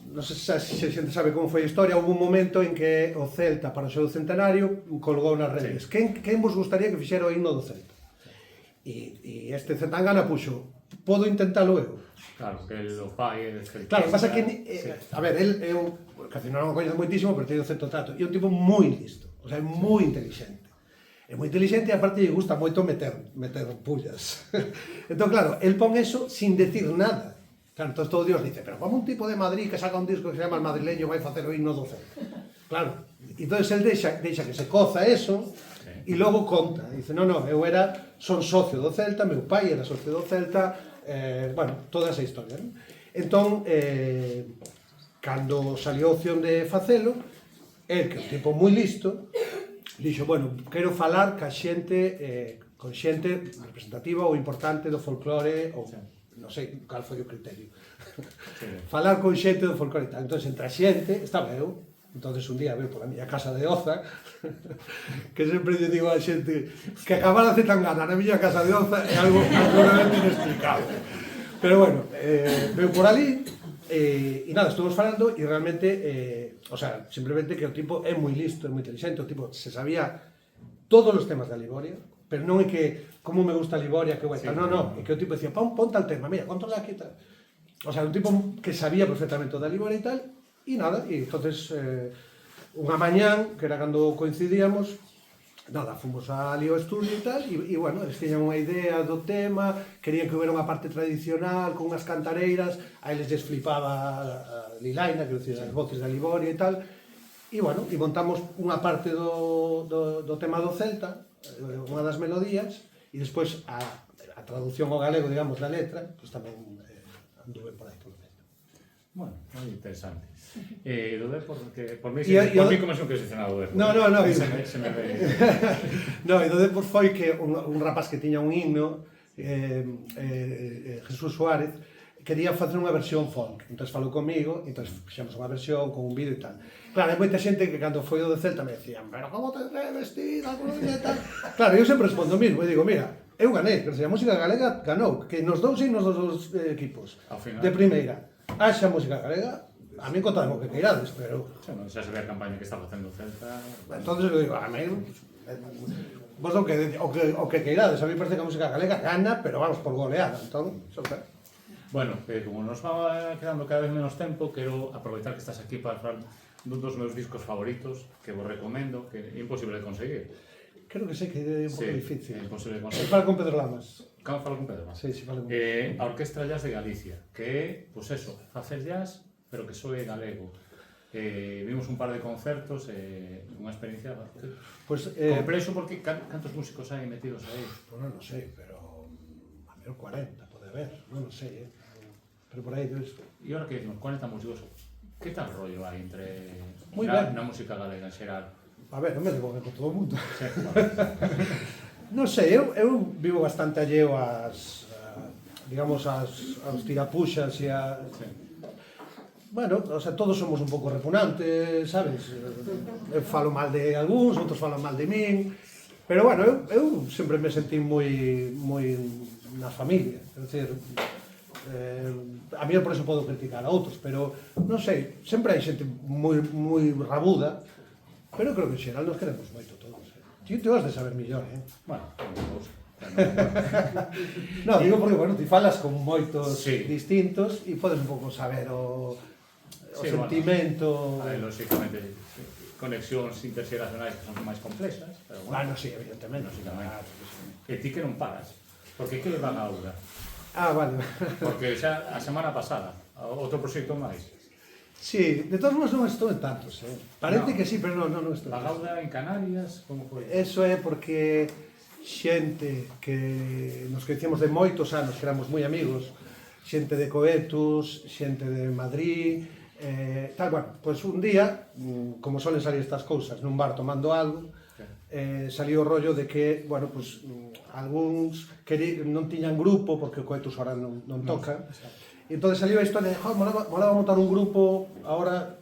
S2: non sei se a xente sabe como foi a historia, houve un momento en que o Celta, para o seu centenario, colgou nas redes. Quen vos gustaría que fixera o himno do Celta? E este Zetangana puxo, podo intentalo eu?
S3: Claro, que o pai é celtista.
S2: Claro, pasa que, a ver, el é un, casi non o coñezo moitísimo, pero teño certo trato, e é un tipo moi listo, o sea, é moi inteligente. É moi inteligente e aparte lle gusta moito meter pullas. Entón, claro, el pon eso sin decir nada. Claro, entón todo Dios dice, pero como un tipo de Madrid que saca un disco que se llama El Madrileño vai facer o himno do Celta? Claro, entón el deixa que se coza eso e logo conta, dice, non, son socio do Celta, meu pai era socio do Celta, bueno, toda esa historia, non? Entón, cando salió a opción de facelo, el, que é un tipo moi listo, dixo, bueno, quero falar con xente representativa ou importante do folclore, ou non sei cal foi o criterio. Falar con xente do folclore e tal. Entón, entre a xente, estaba eu, entón un día veo pola miña casa de Oza, que sempre lle digo a xente que acabar a Zetangana na miña casa de Oza é algo absolutamente inexplicable. Pero bueno, veo por ali, e nada, estuvimos falando e realmente, o sea, simplemente que o tipo é moi listo, é moi inteligente, o tipo se sabía todos os temas da Liboria, pero non é que, como me gusta Liboria, que guai, sí, non, é que o tipo decía, pon tal tema, mira, controla aquí tal. O sea, un tipo que sabía perfectamente da Liboria e tal, e nada, e entonces, unha mañán, que era cando coincidíamos, nada, fomos ali ao estudio e tal, e bueno, eles tiñan unha idea do tema, querían que houbera unha parte tradicional, con unhas cantareiras, a eles les flipaba a Lilaina, quero dicir, as voces da Liboria e tal, e bueno, e montamos unha parte do tema do Celta, unha das melodías, e despois a traducción ao galego, digamos, da letra, pois tamén anduve por aí polo medio.
S3: Bueno, moi interesante. Do Dépor, que por mí como son que seleccionado o Dépor.
S2: No.
S3: Se me ve...
S2: No, e do Dépor foi que un rapaz que tiña un himno, Jesús Suárez, quería facer unha versión folk. Entón falou comigo, entón fixemos unha versión con un vídeo e tal. Claro, hai moita xente que cando foi o de Celta me decían, pero como te vestida, e tal. Claro, eu sempre respondo o mismo, e digo, mira, eu ganei, pero se a música galega ganou, que nos dous himnos dos dos equipos de primeira, haxa música galega, a mí contadme o que queirades, pero...
S3: Xa se ve a campaña que está facendo o Celta...
S2: Entonces eu digo, a mí... Vos o que queirades, a mí parece que a música galega gana, pero vamos, por goleada, entón, xa está.
S3: Bueno, como nos va quedando cada vez menos tempo, quero aproveitar que estás aquí para falar dun dos meus discos favoritos, que vos recomendo, que é imposible de conseguir.
S2: Creo que sei que é un pouco difícil.
S3: É imposible de conseguir.
S2: Para con Pedro Lamas.
S3: Cando falo con Pedro,
S2: Sí, sí, falo con
S3: a Orquestra Jazz de Galicia, que é, pois eso, facer jazz, pero que soe galego. Vimos un par de concertos, unha experiencia complexo, porque cantos músicos hai metidos aí?
S2: Pues non o sei, pero a mellor 40 pode haber, non o sei, pero por aí debes...
S3: E agora que dicimos 40 músicos, que tal rollo hai entre
S2: Moi ben.
S3: na música galega en xeral?
S2: A ver, non me debo con todo o mundo.
S3: Sí,
S2: Non sei, eu vivo bastante alleo digamos, aos tirapuxas e a...
S3: sí.
S2: Bueno, o sea, todos somos un pouco repugnantes, sabes? Eu falo mal de algúns, outros falan mal de min, pero bueno, eu sempre me sentí moi na familia, é dicir, a mí por eso podo criticar a outros, pero non sei, sempre hai xente moi rabuda, pero creo que en xeral nos queremos moito todos. Ti has de saber millor,
S3: Bueno, vamos.
S2: No, digo porque, bueno, ti falas con moitos
S3: Sí.
S2: distintos e podes un pouco saber o
S3: Sí,
S2: sentimento...
S3: Hai, lóxicamente, conexións interxeracionais que son máis complexas, pero bueno,
S2: Bueno, sí, evidentemente.
S3: lóxicamente.
S2: Claro, sí.
S3: E ti que non paras, porque que van agora?
S2: Ah, vale.
S3: Porque xa a semana pasada, outro proxecto máis.
S2: Sí, de todos modos non estou en tantos, Parece
S3: No.
S2: que sí, pero non estou.
S3: Bagauda en Canarias, como foi?
S2: Eso é porque xente que nos coñecíamos de moitos anos, que éramos moi amigos, xente de Coetus, xente de Madrid, tal, bueno, pois un día, como solen salir estas cousas, nun bar tomando algo, saliu o rollo de que, bueno, pois, algúns non tiñan grupo, porque o Coetus ahora non toca, e entón saliu a historia de, molaba montar un grupo, ahora,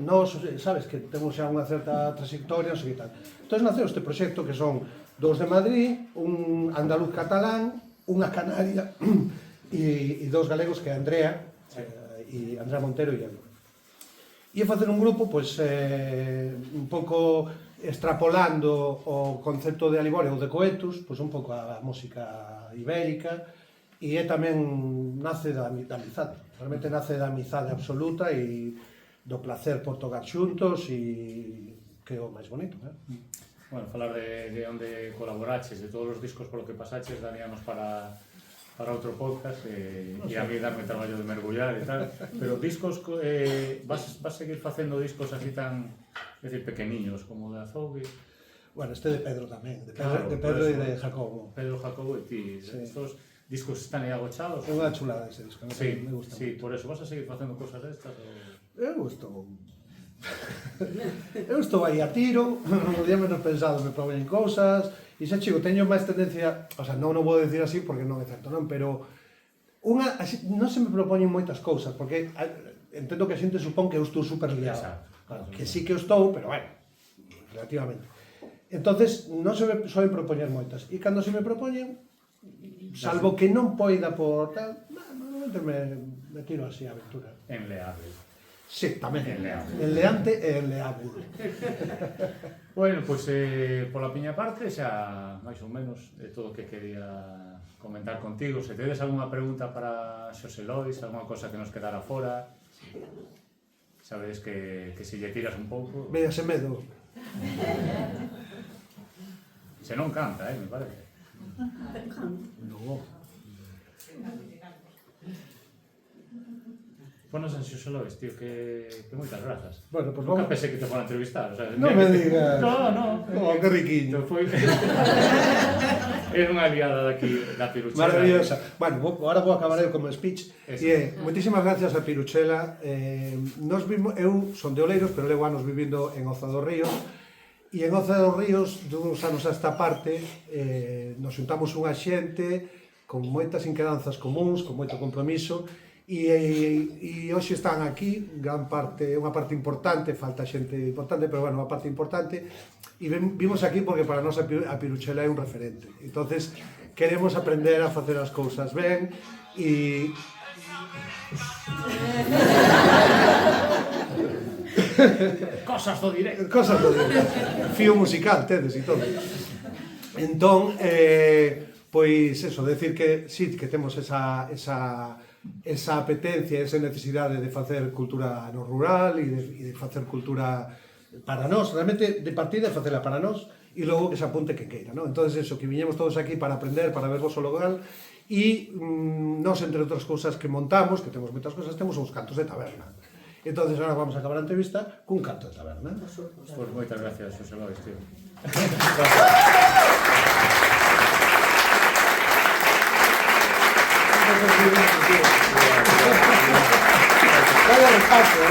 S2: nós, sabes, que temos xa unha certa trayectoria, non sei que tal. Entón naceu este proxecto que son dous de Madrid, un andaluz catalán, unha canaria e dous galegos que é Andrea, e Andrea Montero e eu. E facer un grupo, pois, un pouco extrapolando o concepto de Aliboria ou de Coetus, pois un pouco a música ibérica, e tamén nace da amizade, realmente nace da amizade absoluta e do placer por tocar xuntos e que é o máis bonito,
S3: Bueno, falar de onde colaboraches, de todos os discos polo que pasaches, daríamos para outro podcast, e a mí darme traballo de mergullar e tal, pero discos, vas seguir facendo discos así tan, é dicir, pequeniños, como de Azougue?
S2: Bueno, este de Pedro tamén, de
S3: Claro,
S2: Pedro
S3: por
S2: e
S3: eso.
S2: de Jacobo.
S3: Pedro, Jacobo e ti,
S2: Sí.
S3: estos discos están aí agochados?
S2: É unha chulada ese disco,
S3: Sí,
S2: me gusta.
S3: sí, por eso, vas a seguir facendo cosas destas? Ou...
S2: Eu estou aí a tiro, no día menos pensado me propoñen cousas, e xa chico, teño máis tendencia, o sea, non vou decir así porque non é certo, non, pero non se me propoñen moitas cousas, porque entendo que a xente supón que eu estou super liado.
S3: Exacto.
S2: Claro, que sí que eu estou, pero bueno, relativamente. Entonces, non se me soen propoñer moitas, e cando se me propoñen, salvo que non poida por tal, normalmente me tiro así a aventura.
S3: Enleable.
S2: Sí, tamén.
S3: Enleable.
S2: Enleante e enleable.
S3: Bueno, pois pola miña parte xa máis ou menos é todo o que quería comentar contigo. Se tedes algunha pregunta para Xosé Lois, algunha cosa que nos quedara fora, sabedes que se lle tiras un pouco,
S2: Véase medo.
S3: se non canta, me parece.
S2: No.
S3: Ponos en Xosé Lois, tío, que moitas grazas.
S2: Bueno, pues
S3: Nunca
S2: vamos.
S3: pensei que te fuera a entrevistar, o sea,
S2: Non me digas.
S3: No.
S2: Oh, que riquiño.
S3: Foi... É unha aliada daqui, da Piruchela.
S2: Maravillosa. Bueno, ahora vou acabar eu como speech.
S3: Eso.
S2: E moitísimas gracias a Piruchela. Nos vimos, eu son de Oleiros, pero levo anos vivindo en Oza dos Ríos. E en Oza dos Ríos, duns anos a esta parte, nos juntamos unha xente con moitas inquedanzas comuns, con moito compromiso, e hoxe están aquí, gran parte, unha parte importante, falta xente importante, pero bueno, unha parte importante, e vimos aquí porque para nós a Piruchela é un referente. Entonces, queremos aprender a facer as cousas ben, e...
S3: Cosas do directo.
S2: Cosas do fío musical, tedes e todo. Entón, pois eso, decir que sí, que temos esa apetencia, esa necesidade de facer cultura no rural e de facer cultura para nós, realmente de partida é facela para nós e logo que se apunte quen queira, non? Entonces eso, que viñemos todos aquí para aprender, para ver vos o local e nós, entre outras cousas que montamos, que temos moitas cousas, temos uns cantos de taberna. Entonces ahora vamos a acabar a entrevista cun canto de taberna.
S3: Pues moitas gracias, José Lois, tío.
S1: Vaya repaso,